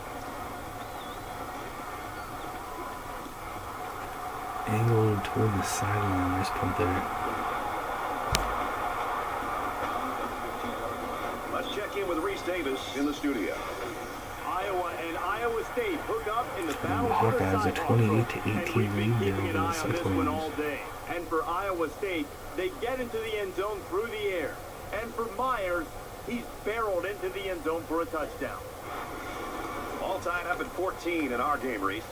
Angled toward the sideline, nice punt there. Let's check in with Reese Davis in the studio. Iowa and Iowa State hook up in the And battle the for the Hawkeyes a sideline. 28-18 lead there over the This one all Cyclones. day. And for Iowa State, they get into the end zone through the air. And for Myers, he's barreled into the end zone for a touchdown. All tied up at 14 in our game, Reese.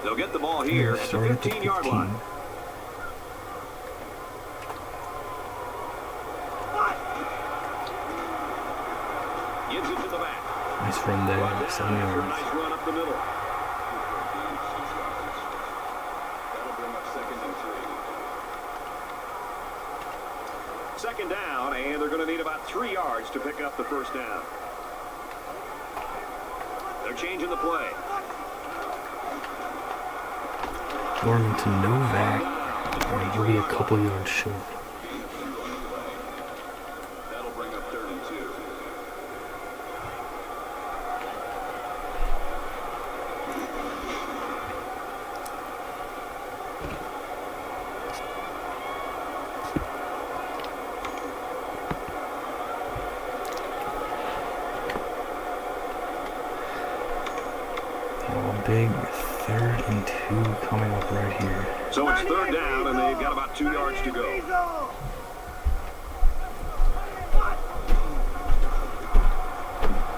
They'll get the ball here at the Start at the 15-yard line. 15. Gives it to the back. Nice run there, 7 Nice yards. run up the middle. That'll bring up 2nd and 3. 2nd down, and they're going to need about 3 yards to pick up the 1st down. They're changing the play. Gorman to Novak, and he'll be a couple yards short. That'll bring up 3rd and 2. Now a big 3rd and 2 coming up right here. So it's 3rd down, and they've got about 2 yards to go.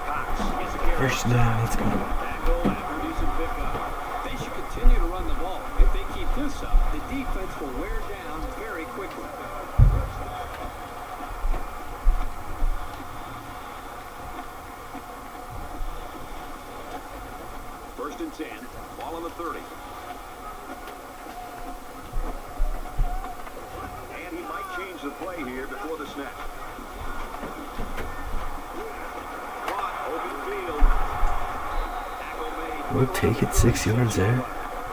Cox gets the carry. 1st down, let's go. Tackle after a decent pickup. They should continue to run the ball. If they keep this up, the defense will wear down very quickly. First and 10. Ball on the 30. And he might change the play here before the snap. Caught, open field. Tackle made. We'll take it, 6 yards there.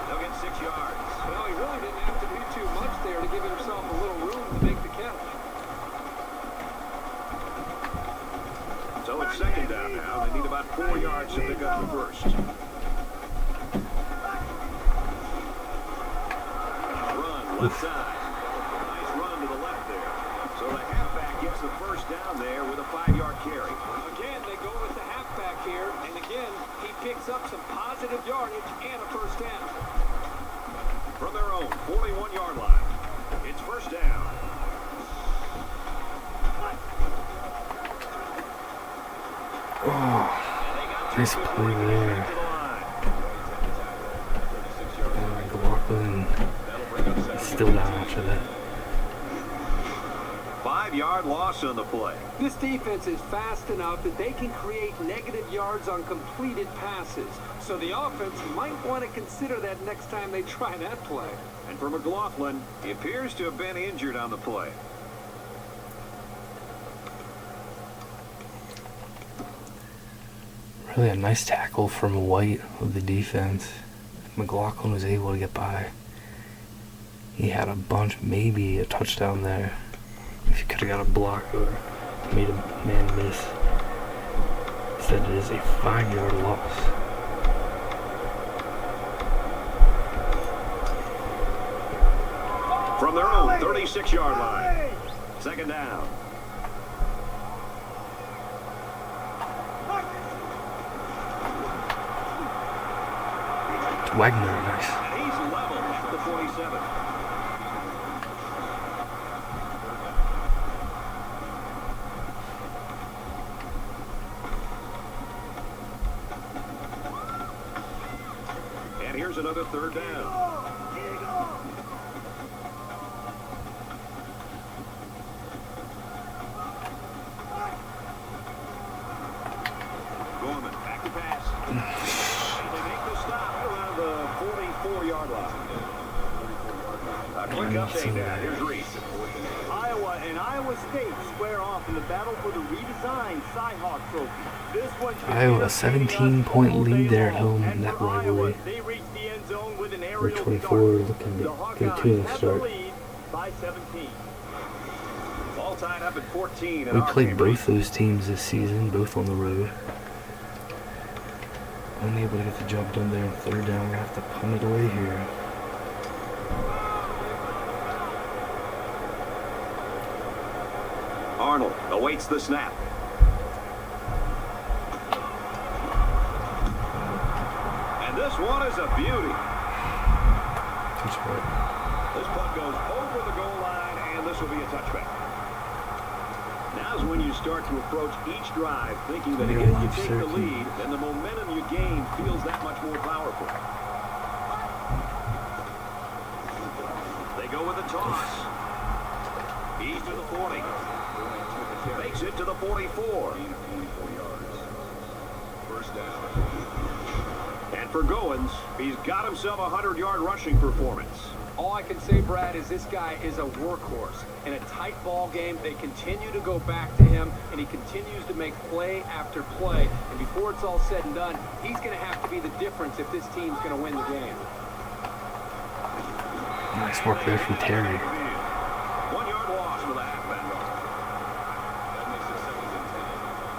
They'll get 6 yards. Well, he really didn't have to do too much there to give himself a little room to make the catch. So it's 2nd down now. They need about 4 yards to pick up the 1st. Left side. Nice run to the left there. So the halfback gets the 1st down there with a 5-yard carry. Again, they go with the halfback here, and again, he picks up some positive yardage and a 1st down. From their own 41-yard line, it's 1st down. Oh, nice play there. And McLaughlin is still down after that. 5-yard loss on the play. This defense is fast enough that they can create negative yards on completed passes. So the offense might want to consider that next time they try that play. And for McLaughlin, he appears to have been injured on the play. Really a nice tackle from White of the defense. McLaughlin was able to get by. He had a bunch, maybe a touchdown there. If he could have got a block or made a man miss. Instead, it is a 5-yard loss. 36-yard line. Second down. Wagner, nice. And he's level at the 47. And here's another third down. Gorman, back to pass. And they make the stop around the 44-yard line. A quick update now. Here's Reese. Iowa and Iowa State square off in the battle for the redesigned Cy-Hawk Trophy. This one Iowa, a 17-point lead there at home in that Iowa, rivalry. they reached the end zone with an We're aerial 24, start. looking The to go Hawkeyes 2 in the have the start. lead by 17. All tied up at 14. in We our played game. both those teams this season, both on the road. Unable to get the job done there on third down. We're going to have to punt it away here. Arnold awaits the snap. And this one is a beauty. Touchback. This punt goes over the goal line, and this will be a touchback. Now's when you start to approach each drive thinking that Maybe if a you live take the circle. lead, then the momentum you gain feels that much more powerful. They go with a toss. He's to the 40. Makes it to the 44. Gain of 24 yards. First down. And for Goins, he's got himself a 100-yard rushing performance. All I can say, Brad, is this guy is a workhorse. In a tight ball game, they continue to go back to him, and he continues to make play after play. And before it's all said and done, he's going to have to be the difference if this team's going to win the game. Nice work there from Terry. 1 yard loss for the halfback. That makes it 2nd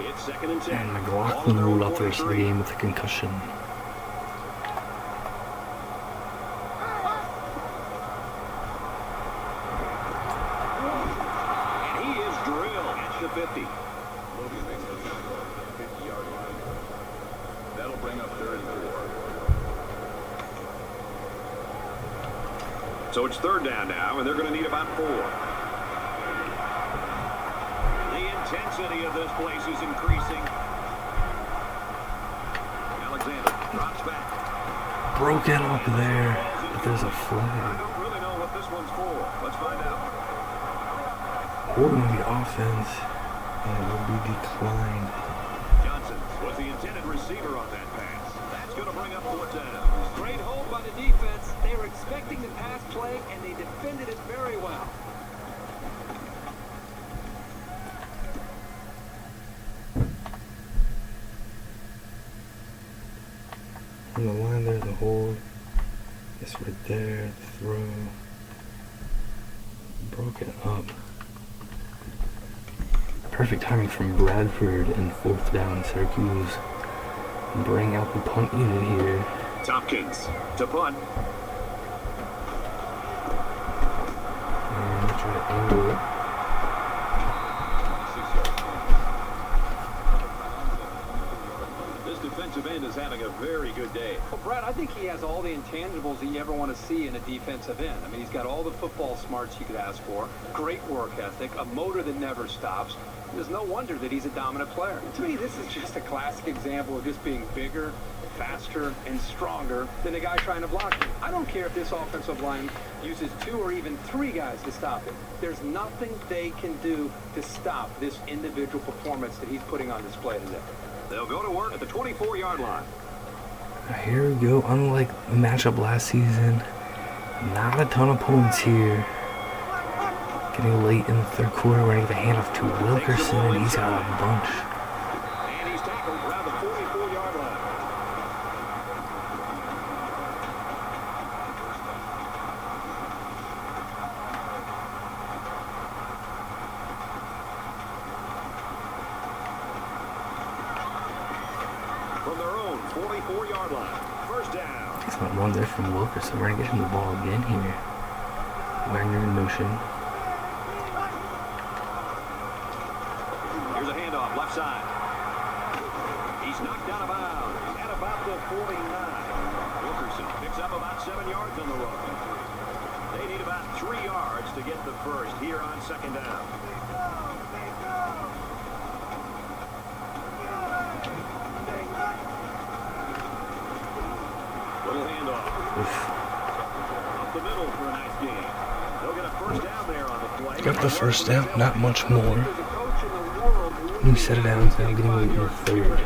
and 10. It's 2nd and 10. And McLaughlin ruled out the rest of the game with a concussion. And he is drilled at the 50. Logan makes the field goal at the 50-yard line. That'll bring up 3rd and 4. So it's 3rd down now, and they're going to need about 4. The intensity of this place is increasing. Alexander drops back. Broken up there, but there's a I flag. don't really know what this one's for. Let's find out. Holding the offense, and it will be declined. Johnson was the intended receiver on that pass. That's going to bring up 4th down. Great hold by the defense. They were expecting the pass play, and they defended it very well. On the line there, the hold. It's right there, the throw. Broken up. Perfect timing from Bradford in 4th down. Syracuse bring out the punt unit here. Tompkins to punt. And try to angle it. 6 yards. This defensive end is having a very good day. Well, Brad, I think he has all the intangibles that you ever want to see in a defensive end. I mean, he's got all the football smarts you could ask for, great work ethic, a motor that never stops. There's no wonder that he's a dominant player. To me, this is just a classic example of just being bigger, faster, and stronger than a guy trying to block him. I don't care if this offensive line uses 2 or even 3 guys to stop him. There's nothing they can do to stop this individual performance that he's putting on display today. They'll go to work at the 24-yard line. Here we go. Unlike the matchup last season, not a ton of points here. Getting late in the 3rd quarter, we're going to get the handoff to Wilkerson, and he's got a bunch. And he's tackled around the 44-yard line. From their own 44-yard line. 1st down. Excellent run there from Wilkerson. We're going to get him the ball again here. Wagner in motion. He's knocked out of bounds at about the 49. Wilkerson picks up about 7 yards on the run. They need about 3 yards to get the first here on second down. Little handoff. Up the middle for a nice game. They'll get a first down there on the play. Got the first down, not much more. We set it out, so I'm getting late in the third.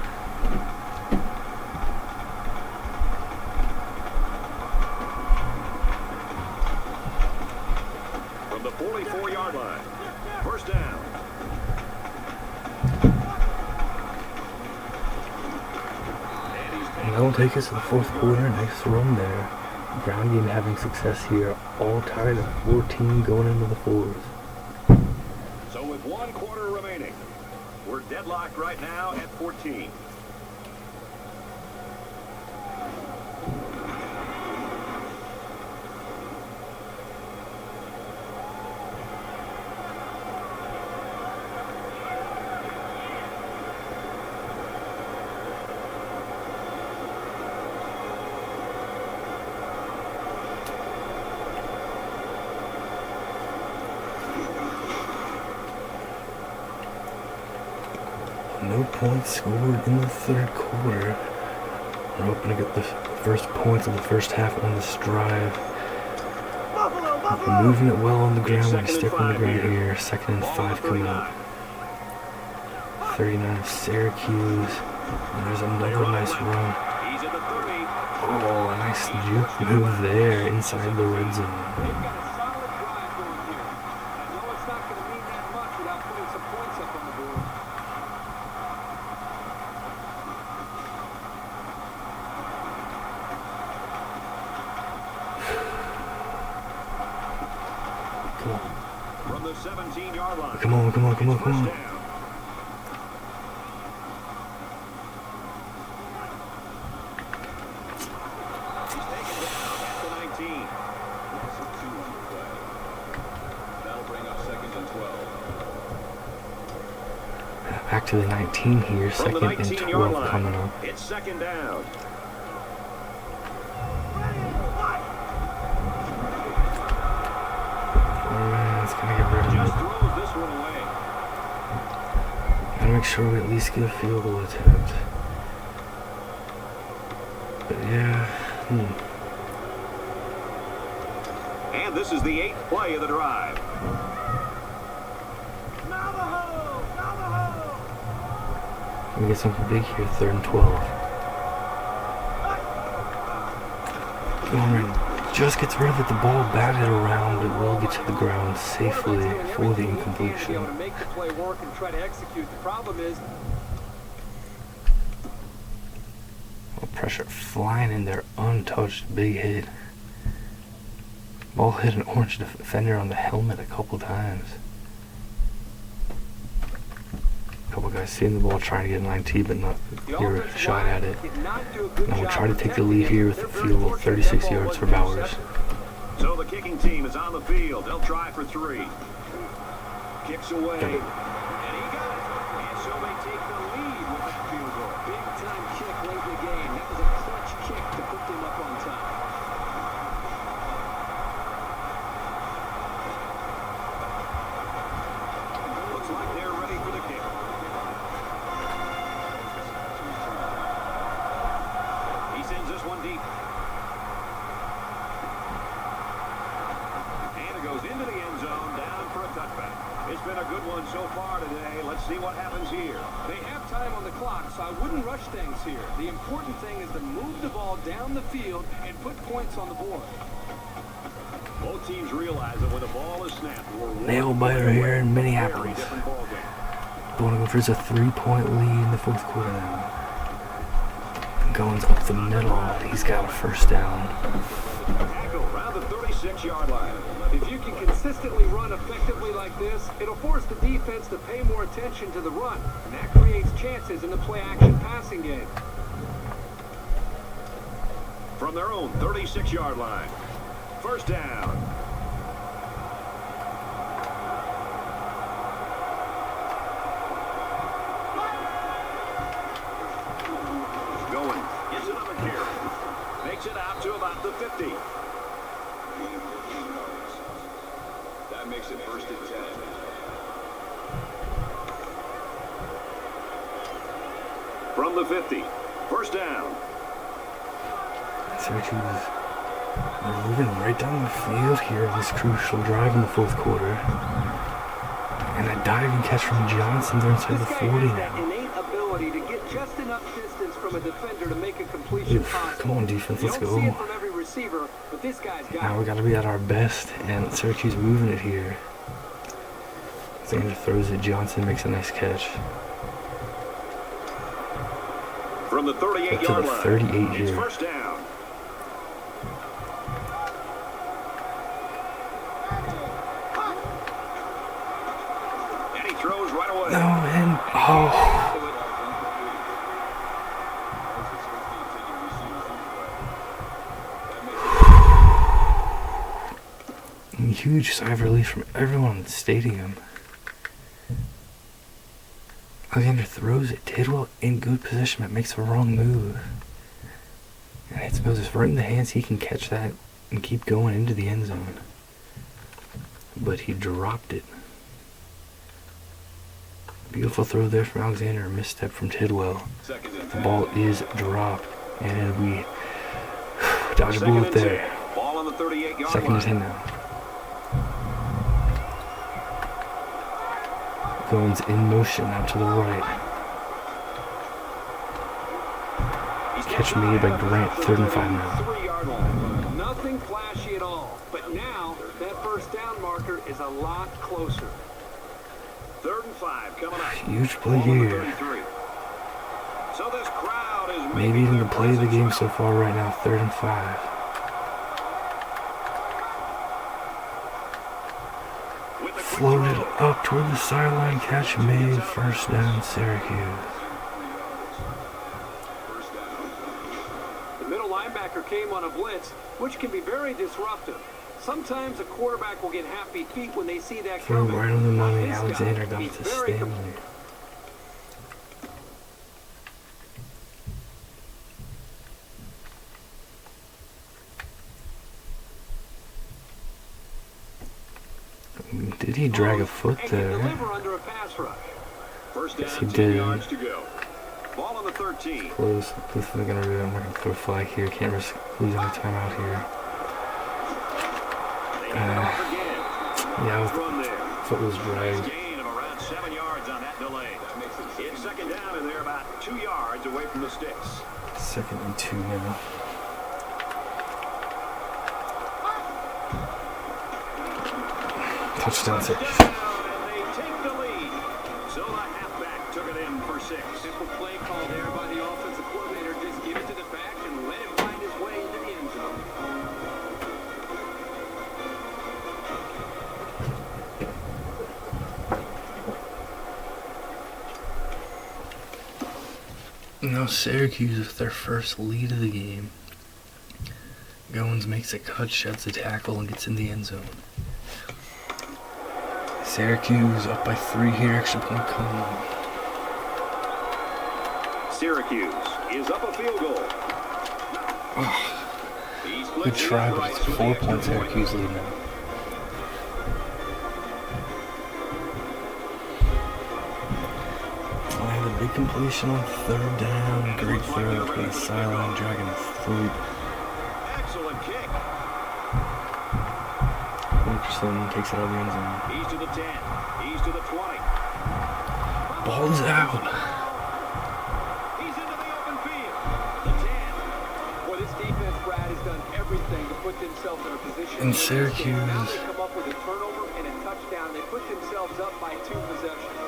From the 44-yard line. First down. And that'll take us to the fourth quarter. Nice run there. Ground game having success here. All tied at 14 going into the fourth. So with 1 quarter remaining, we're deadlocked right now at 14. No points scored in the third quarter. We're hoping to get the first points of the first half on this drive. We're moving it well on the ground. We stick on the ground here. 2nd and 5 coming up. 39 of Syracuse. And there's another nice run. Oh, a nice juke move there inside the red zone. They've got a solid drive going here. I know it's not going to mean that much without putting some points up on the board. From the 17-yard line. Come on, come on, come on, come on. He's taken down at the 19. Loss of 2 on the play. That'll bring up 2nd and 12. Back to the 19 here. From the 2nd and 19-yard 12 line, coming up. it's 2nd down. It's gonna get rid of Just it. throws this one away. Gotta make sure we at least get a field goal attempt. But yeah, And this is the 8th play of the drive. we get something big here. 3rd and 12. Norman just gets rid of it. The ball batted around. It will get to the ground safely for the incompletion. To make the play work and try to execute. The problem is Pressure flying in there, untouched, big hit. Ball hit an orange defender on the helmet a couple times. A couple guys seeing the ball, trying to get an INT, but not hear a shot at it. Now we'll try to take the lead here with a field goal, 36 yards for Bowers. So the kicking team is on the field. They'll try for 3. Kicks away. And he got it. And so they take the lead with that field goal. big time kick late in the game. That was a clutch kick to put them up on top. Looks like they're ready for the kick. He sends this one deep. And it goes into the end zone, down for a touchback. It's been a good one so far today. Let's see what happens here. They have time on the clock, so I wouldn't rush things here. The important thing is to move the ball down the field and put points on the board. Both teams realize that when the ball is snapped, we're Nail biter here in Minneapolis. Going to go for a 3-point lead in the fourth quarter now. Going up the middle. He's got a first down. Tackle around the 36-yard line. If you can consistently run effectively like this, it'll force the defense to pay more attention to the run, and that creates chances in the play-action passing game. From their own 36-yard line. First down. makes it 1st and 10. From the 50, 1st down. Syracuse, they're moving right down the field here. This crucial drive in the 4th quarter. And a diving catch from Johnson. They're inside the 40 now. That innate ability to get just enough distance from a defender to make a completion possible. Come on, defense, let's You don't see go. it from every receiver, but this guy's got Now it. we got to be at our best, and Syracuse moving it here. Xander throws it. Johnson makes a nice catch. From the Up to 38-yard the line. 38 It's here. 1st down. And he throws right away. No, and oh. Huge sigh of relief from everyone in the stadium. Alexander throws it. Tidwell in good position, but makes the wrong move. And hits Moses right in the hands. He can catch that and keep going into the end zone. But he dropped it. Beautiful throw there from Alexander. A misstep from Tidwell. 2nd and The 10. ball is dropped. And it'll be dodge a 2nd bullet and there. 10. Ball on the 38-yard 2nd line. and 10 now. Goins in motion out to the right. Catch made by Grant, 3rd and 5 now. 3-yard line. Nothing flashy at all, but now that 1st down marker is a lot closer. 3rd and 5 coming up. Huge play Ball on the here. 33. So this crowd is Maybe making even the their play of the game presence so far right now, 3rd and 5. with the quick Floated throw. up toward the sideline, catch made, 1st down Syracuse. The middle linebacker came on a blitz, which can be very disruptive. Sometimes a quarterback will get happy feet when they see that Throw coming. right on the money, This guy, Alexander got he's to very Stanley. Did he drag a foot and can there? deliver under a pass rush. 1st Yes, down, he 10 did. yards to go. Ball on the 13. Close. This is gonna be. I'm not gonna throw a flag here. Can't risk losing a timeout here. They hand it off again. Yeah, Nice run there. foot was Nice dragged. gain of around 7 yards on that delay. It's 2nd down, and they're about 2 yards away from the sticks. 2nd and 2 now. Touchdown Syracuse. Touchdown, and they take the lead. So the halfback took it in for 6. Simple play call there by the offensive coordinator. Just give it to the back and let him find his way into the end zone. Now Syracuse with their first lead of the game. Goins makes a cut, sheds a tackle, and gets in the end zone. Syracuse up by 3 here, extra point coming. Syracuse is up a field goal. He splits Good the try, but uprights it's with 4 the extra points Syracuse lead now. I had a big completion on 3rd down. Great throw to the sideline, dragging the foot. Excellent kick. Wilkerson takes it out of the end zone. He's to the 10. He's to the 20. Ball is out. He's into the open field. The 10. Boy, this defense, Brad, has done everything to put themselves in a position. And to win this game. Syracuse. Now they come up with a turnover and a touchdown. They put themselves up by 2 possessions.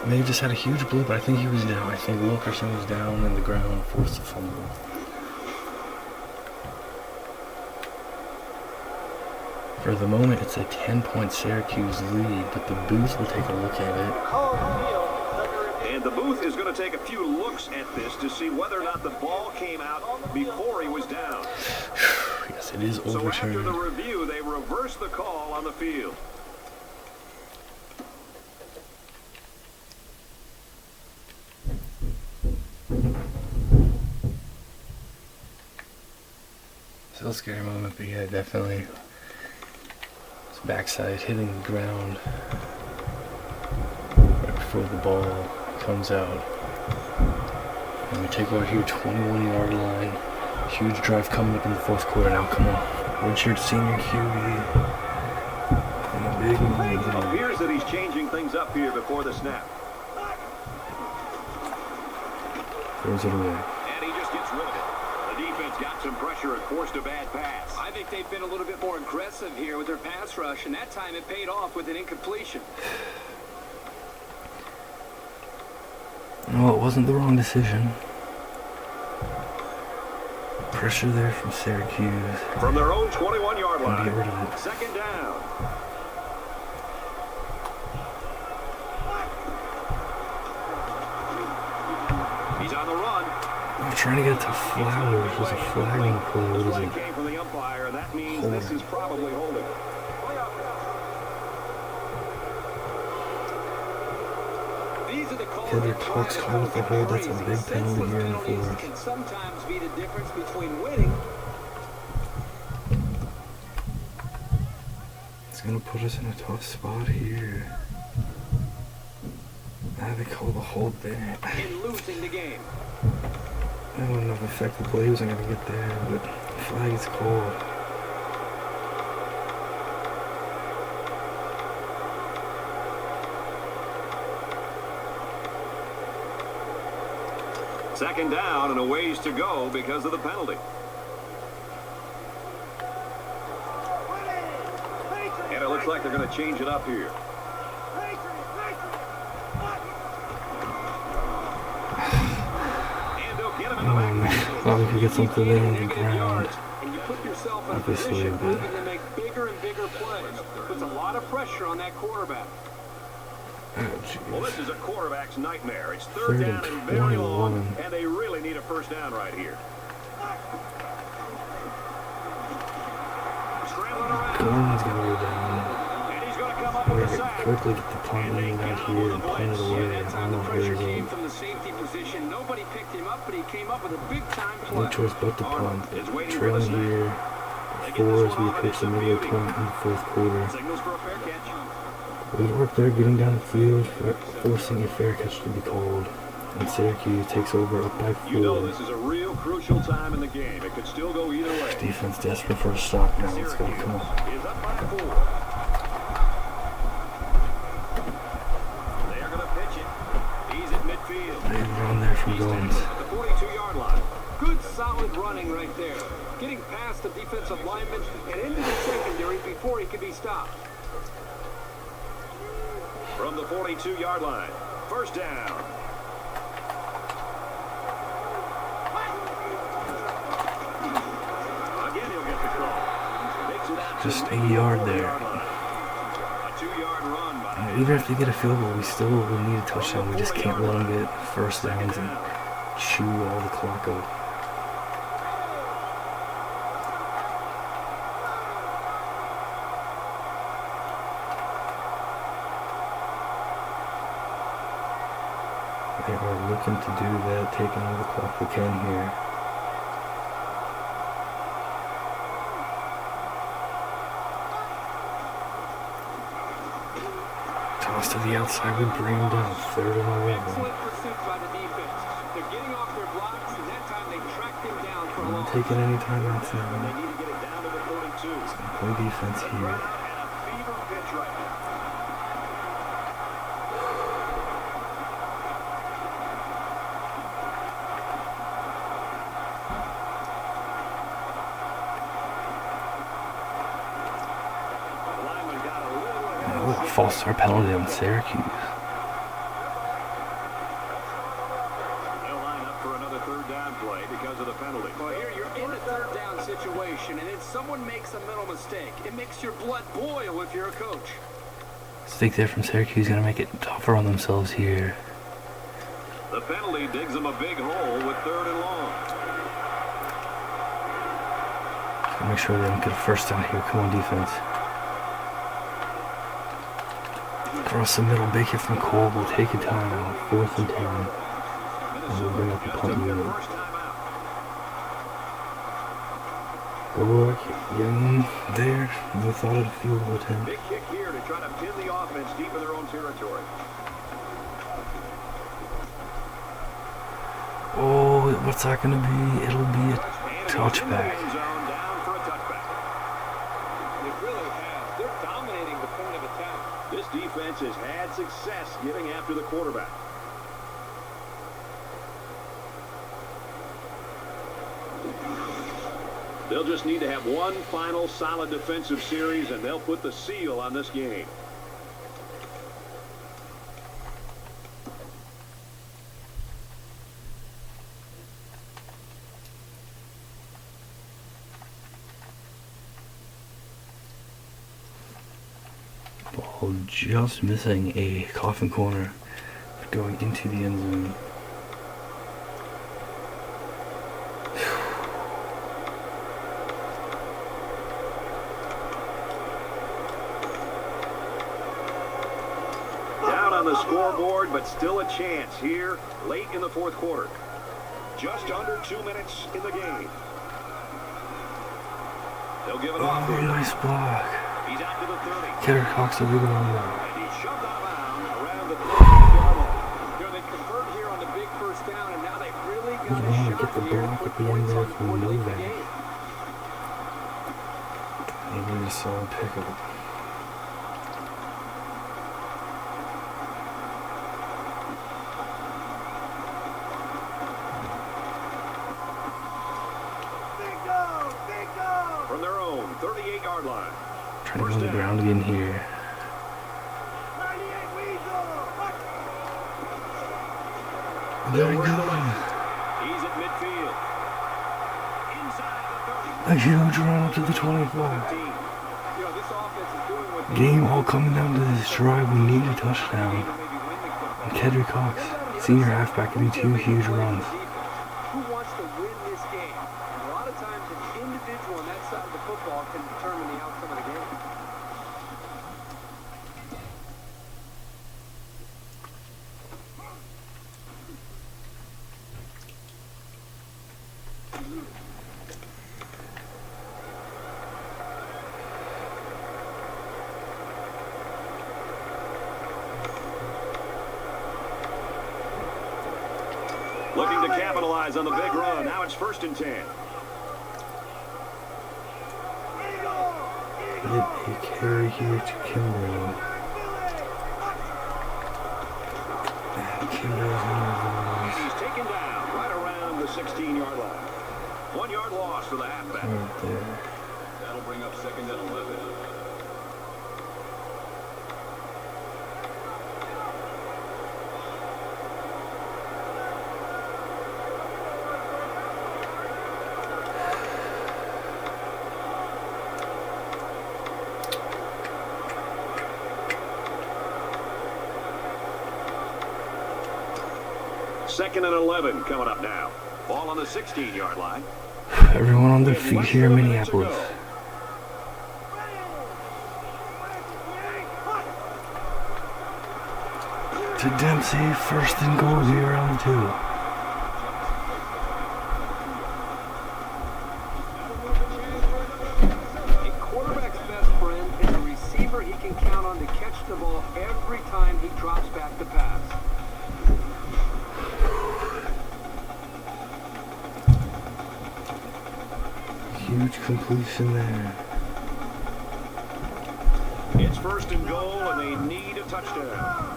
And they just had a huge blow, but I think he was down. I think Wilkerson was down in the ground, forced a fumble. For the moment, it's a 10-point Syracuse lead, but the booth will take a look at it. And the booth is going to take a few looks at this to see whether or not the ball came out before he was down. Yes, it is So after the overturned. review, they reverse the call on the field. Still a scary moment, but yeah, definitely. His backside hitting the ground right before the ball comes out. And we take over here, 21-yard line. Huge drive coming up in the fourth quarter now. Come on. Redshirt senior QB. And a big one. It appears that he's changing things up here before the snap. Throws it away. And he just gets rid of it. The defense got some pressure and forced a bad pass. I think they've been a little bit more aggressive here with their pass rush, and that time it paid off with an incompletion. No, it wasn't the wrong decision. Pressure there from Syracuse. From their own 21-yard line. Get rid of it. Second down. He's on the run. I'm trying to get it to Flowers. There's a flagging play. What is Flag it? came from the umpire. That means this is probably holding. These are the calls Kid, that your clock's called with the hold. That's a big penalty here in the fourth. can sometimes be the difference between winning. It's going to put us in a tough spot here. Now they call the hold there. In losing the game. That wouldn't have affected the play. He wasn't going to get there, but the flag is called. Second down and a ways to go because of the penalty. And it looks like they're going to change it up here. And they'll get him in the back. Thought we could get something there on the ground. And you put yourself in a Obviously, position but moving to make bigger and bigger plays. Puts a lot of pressure on that quarterback. Oh, Well, jeez. this is a quarterback's nightmare. It's third down and very long, and they really need a first down right here. Scrambling around, Gordon's going to go down. and he's going to come up We're with a going to sack. quickly get the punt in right here and punt it away. That I time don't the know pressure where came he's from the safety position. Nobody picked him up, but he came up with a big-time No play. choice but to punt. Is waiting for Trailing the snap. here. They get Four this as one we off, and approach it's the a middle beauty. point in the fourth quarter. Signals for a fair catch. Good work there getting down the field, forcing a fair catch to be called. And Syracuse takes over up by 4. You know this is a real crucial time in the game. It could still go either way. Defense desperate for a stop now. Let's go. Come on. Is up by 4. They are going to pitch it. He's at midfield. Big run there from He's Goins. at the 42-yard line. Good, solid running right there. Getting past the defensive lineman and into the secondary before he could be stopped. From the 42-yard line. First down. Again, he'll get the call. Makes it out to Just the a yard there. 2-yard run by Even if they get a field goal, we still will need a touchdown. We just can't let them get first downs and chew all the clock up. They are looking to do that, taking all the clock we can here. Toss to the outside, we bring him down, 3rd and 11. Excellent pursuit by the defense. They're getting off their blocks, and that time they tracked him down for a Not loss. taking any timeouts They now. need to get it down to the 42. Play defense here. And a fever pitch right now. The lineman got a little ahead of Oh, false start penalty on Syracuse. They'll line up for another third down play because of the penalty. Well, here you're in a third down situation, and then someone makes a mental mistake. It makes your blood boil if you're a coach. Mistake there from Syracuse, gonna make it tougher on themselves here. The penalty digs them a big hole with 3rd and long. Gotta make sure they don't get a first down here. Come on, defense. Across the middle, big hit from Cole. We'll take a timeout. 4th and 10. And we'll bring up the punt unit. First time out. Oh, getting there. No thought of a field goal attempt. Big kick here to try to pin the offense deep in their own territory. Oh, what's that going to be? It'll be a touchback. Down for a touchback. It really has. They're dominating the point of attack. This defense has had success getting after the quarterback. They'll just need to have one final solid defensive series, and they'll put the seal on this game. Ball just missing a coffin corner, going into the end zone. The scoreboard, but still a chance here late in the fourth quarter. Just under 2 minutes in the game. They'll give it off here. Nice block. He's out to the 30. Kerry Cox over the line. And he's shoved out of bounds around the 30-yard line. They convert here on the big first down, and now they've really got You a want to shot get the here to block put at the end points there on the from board late in the moving. game. Maybe a solid pickup. From their own 38-yard line. Trying to go on the ground again here. There we go. He's at midfield. Inside the 30. A huge run up to the 25. You know, this offense is doing what they Game all coming down to this drive. We need a touchdown. And Kedrick Cox, senior halfback, giving 2 huge runs. Who wants to win this game? And a lot of times an individual on that side of the football can determine the outcome of the game. Looking to capitalize on the big run. Now it's 1st and 10. Get a carry here to Kimbrell. And Kimbrell's And he's taken down right around the 16-yard line. 1 yard loss for the halfback. right there. That'll bring up 2nd and 11. Second and 11 coming up now. Ball on the 16-yard line. Everyone on their feet here in Minneapolis. To Dempsey, 1st and goal here on the 2. A quarterback's best friend is a receiver he can count on to catch the ball every time he drops back to pass. Huge completion there. It's 1st and goal, and they need a touchdown.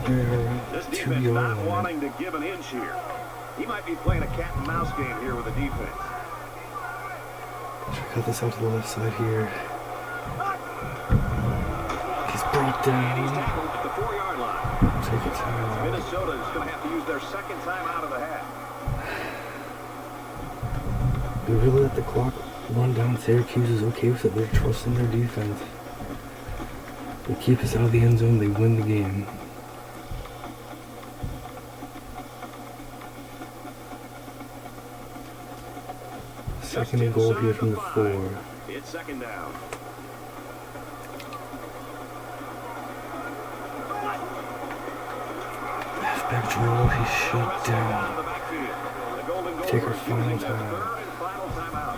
Here, This 2 defense yard not line. wanting to give an inch here. He might be playing a cat and mouse game here with the defense. Should cut this out to the left side here. He's brought And he's down. tackled at the 4-yard line. Take a time. Minnesota is going to have to use their 2nd time out of the half. They really let the clock run down. Syracuse is okay with it. They're trusting their defense. They keep us out of the end zone. They win the game. Second and goal here from the 4. It's 2nd down. Halfback drill. He's shut down. Out of the backfield. The Golden Take our Gophers final using their time. 3rd and final timeout.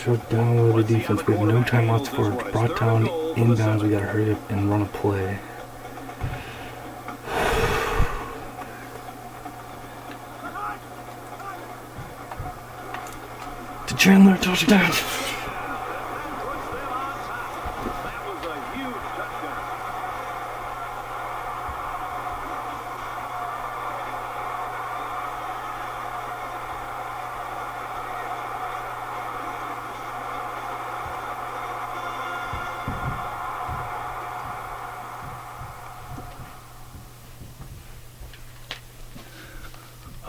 shut down with the defense. We have no timeouts for it. Brought down inbounds. We gotta hurry up and run a play. To Chandler, touchdown.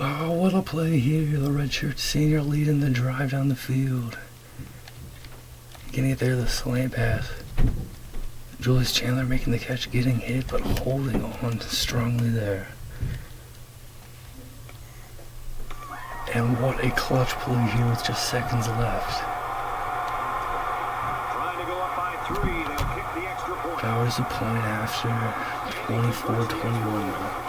Oh, what a play here. The redshirt senior leading the drive down the field. Getting it there, the slant pass. Julius Chandler making the catch, getting hit, but holding on strongly there. And what a clutch play here with just seconds left. Trying to go up by 3. They'll kick the extra point. Powers a point after 24-21.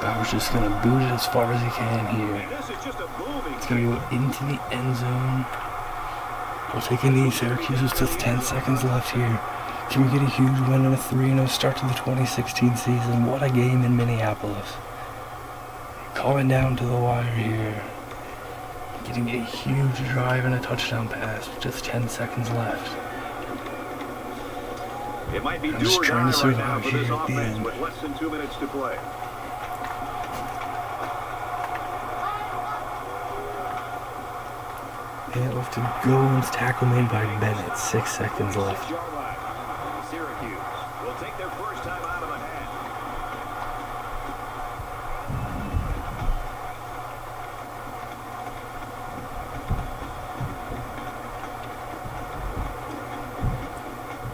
Bauer's just going to boot it as far as he can here. It's going to go into the end zone. We'll take a knee. Syracuse with just 10 seconds left here. Can we get a huge win and a 3-0 start to the 2016 season? What a game in Minneapolis. Coming down to the wire here. Getting a huge drive and a touchdown pass with just 10 seconds left. It might be I'm just trying to survive here at the end. With less than 2 minutes to play. Handoff to Goins, tackle made by Bennett, 6 seconds left. Syracuse will take their first time out of the half.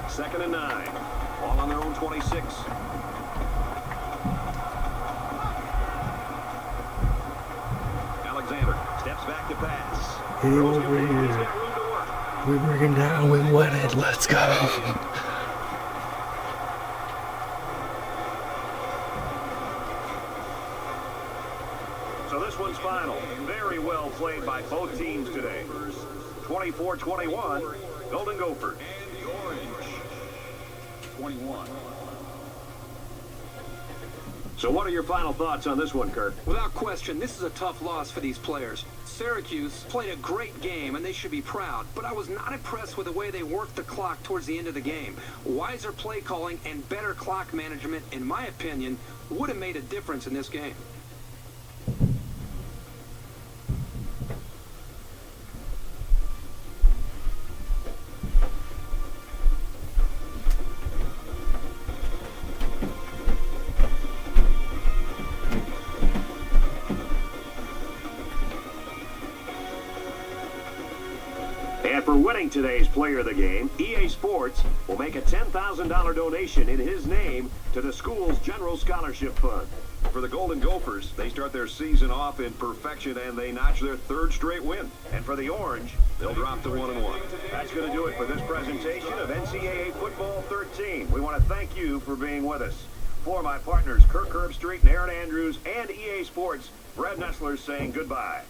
Second and 9. All on their own 26. Alexander steps back to pass. Hey, over here. We bring him down, we win it, let's go. So this one's final. Very well played by both teams today. 24-21, Golden Gophers. And the Orange, 21. So what are your final thoughts on this one, Kirk? Without question, this is a tough loss for these players. Syracuse played a great game, and they should be proud, but I was not impressed with the way they worked the clock towards the end of the game. Wiser play calling and better clock management, in my opinion, would have made a difference in this game. And for winning today's Player of the Game, EA Sports will make a $10,000 donation in his name to the school's General Scholarship Fund. For the Golden Gophers, they start their season off in perfection and they notch their 3rd straight win. And for the Orange, They'll drop to 1-1. that's going to do it for this presentation of NCAA Football 13. We want to thank you for being with us. For my partners, Kirk Herbstreit and Aaron Andrews, and EA Sports, Brad Nessler saying goodbye.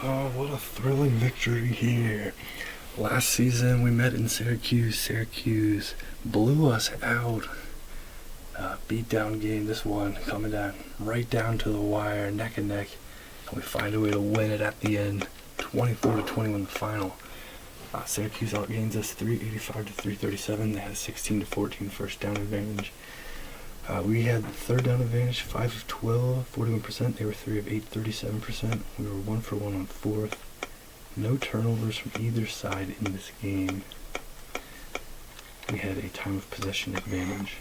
Oh, what a thrilling victory here. Last season we met in Syracuse. Syracuse blew us out. Beat-down game. This one coming down right down to the wire, neck and neck. And we find a way to win it at the end. 24-21 the final. Syracuse outgains us 385 to 337. They had a 16 to 14 first down advantage. We had the third down advantage, 5 of 12, 41%. They were 3 of 8, 37%. We were 1 for 1 on fourth. No turnovers from either side in this game. We had a time of possession advantage.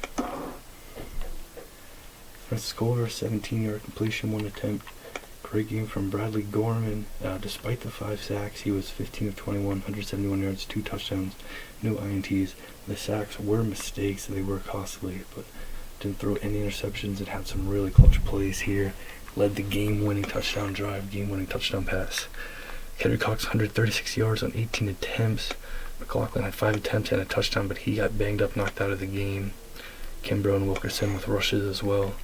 First score, 17-yard completion, 1 attempt. Great game from Bradley Gorman. Despite the 5 sacks, he was 15 of 21, 171 yards, 2 touchdowns, no INTs. The sacks were mistakes, they were costly, but didn't throw any interceptions and had some really clutch plays here. Led the game-winning touchdown drive, game-winning touchdown pass. Henry Cox, 136 yards on 18 attempts. McLaughlin had 5 attempts and a touchdown, but he got banged up, knocked out of the game. Kimbrough and Wilkerson with rushes as well.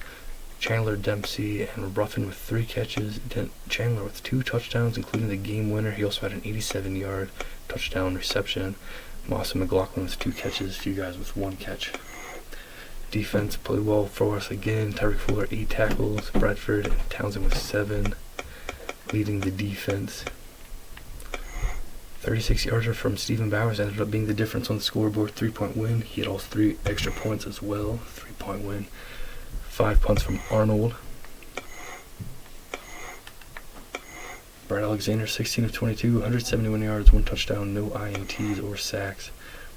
Chandler, Dempsey, and Ruffin with 3 catches. Chandler with 2 touchdowns, including the game winner. He also had an 87-yard touchdown reception. Moss and McLaughlin with 2 catches. A few guys with 1 catch. Defense played well for us again. Tyreek Fuller, 8 tackles. Bradford and Townsend with 7, leading the defense. 36 yards from Stephen Bowers ended up being the difference on the scoreboard. 3-point win. He had all 3 extra points as well. 3-point win. 5 punts from Arnold. Brad Alexander, 16 of 22, 171 yards, 1 touchdown, no INTs or sacks.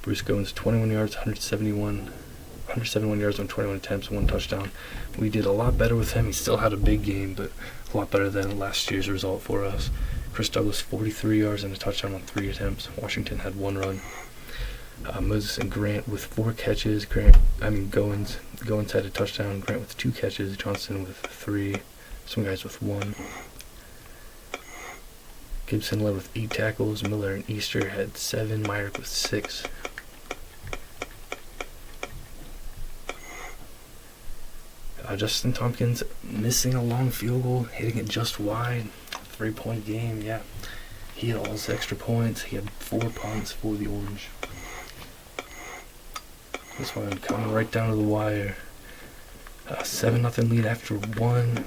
Bruce Goins, 21 yards, 171 yards on 21 attempts, 1 touchdown. We did a lot better with him. He still had a big game, but a lot better than last year's result for us. Chris Douglas, 43 yards and a touchdown on 3 attempts. Washington had 1 run. Moses and Grant with 4 catches. Goins had a touchdown. Grant with 2 catches. Johnson with 3. Some guys with 1. Gibson led with 8 tackles. Miller and Easter had 7. Myrick with 6. Justin Tompkins missing a long field goal, hitting it just wide. 3-point game, yeah. He had all his extra points. He had 4 punts for the Orange. This one coming right down to the wire. 7-0 lead after 1.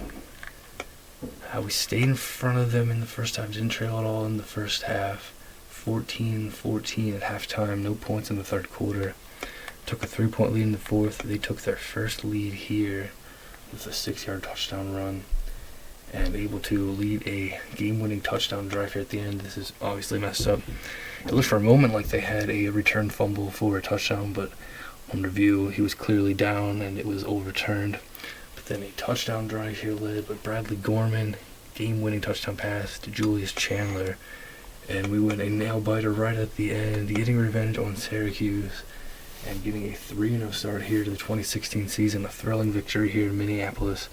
We stayed in front of them in the first half. Didn't trail at all in the first half. 14-14 at halftime. No points in the third quarter. Took a 3-point lead in the fourth. They took their first lead here with a 6-yard touchdown run. And able to lead a game-winning touchdown drive here at the end. This is obviously messed up. It looked for a moment like they had a return fumble for a touchdown, but on review, he was clearly down and it was overturned. But then a touchdown drive here led by Bradley Gorman, game-winning touchdown pass to Julius Chandler, and we win a nail-biter right at the end, getting revenge on Syracuse and getting a 3-0 start here to the 2016 season. A thrilling victory here in Minneapolis.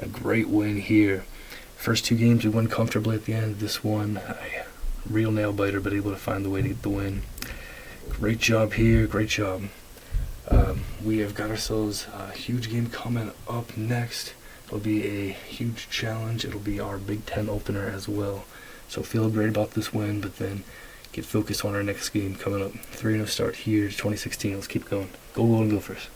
A great win here. First 2 games we won comfortably at the end. This one, a real nail-biter, but able to find the way to get the win. Great job here, great job. We have got ourselves a huge game coming up next. It'll be a huge challenge. It'll be our Big Ten opener as well. So feel great about this win, but then get focused on our next game coming up. 3-0 start here, 2016. Let's keep going. Go Golden Gophers.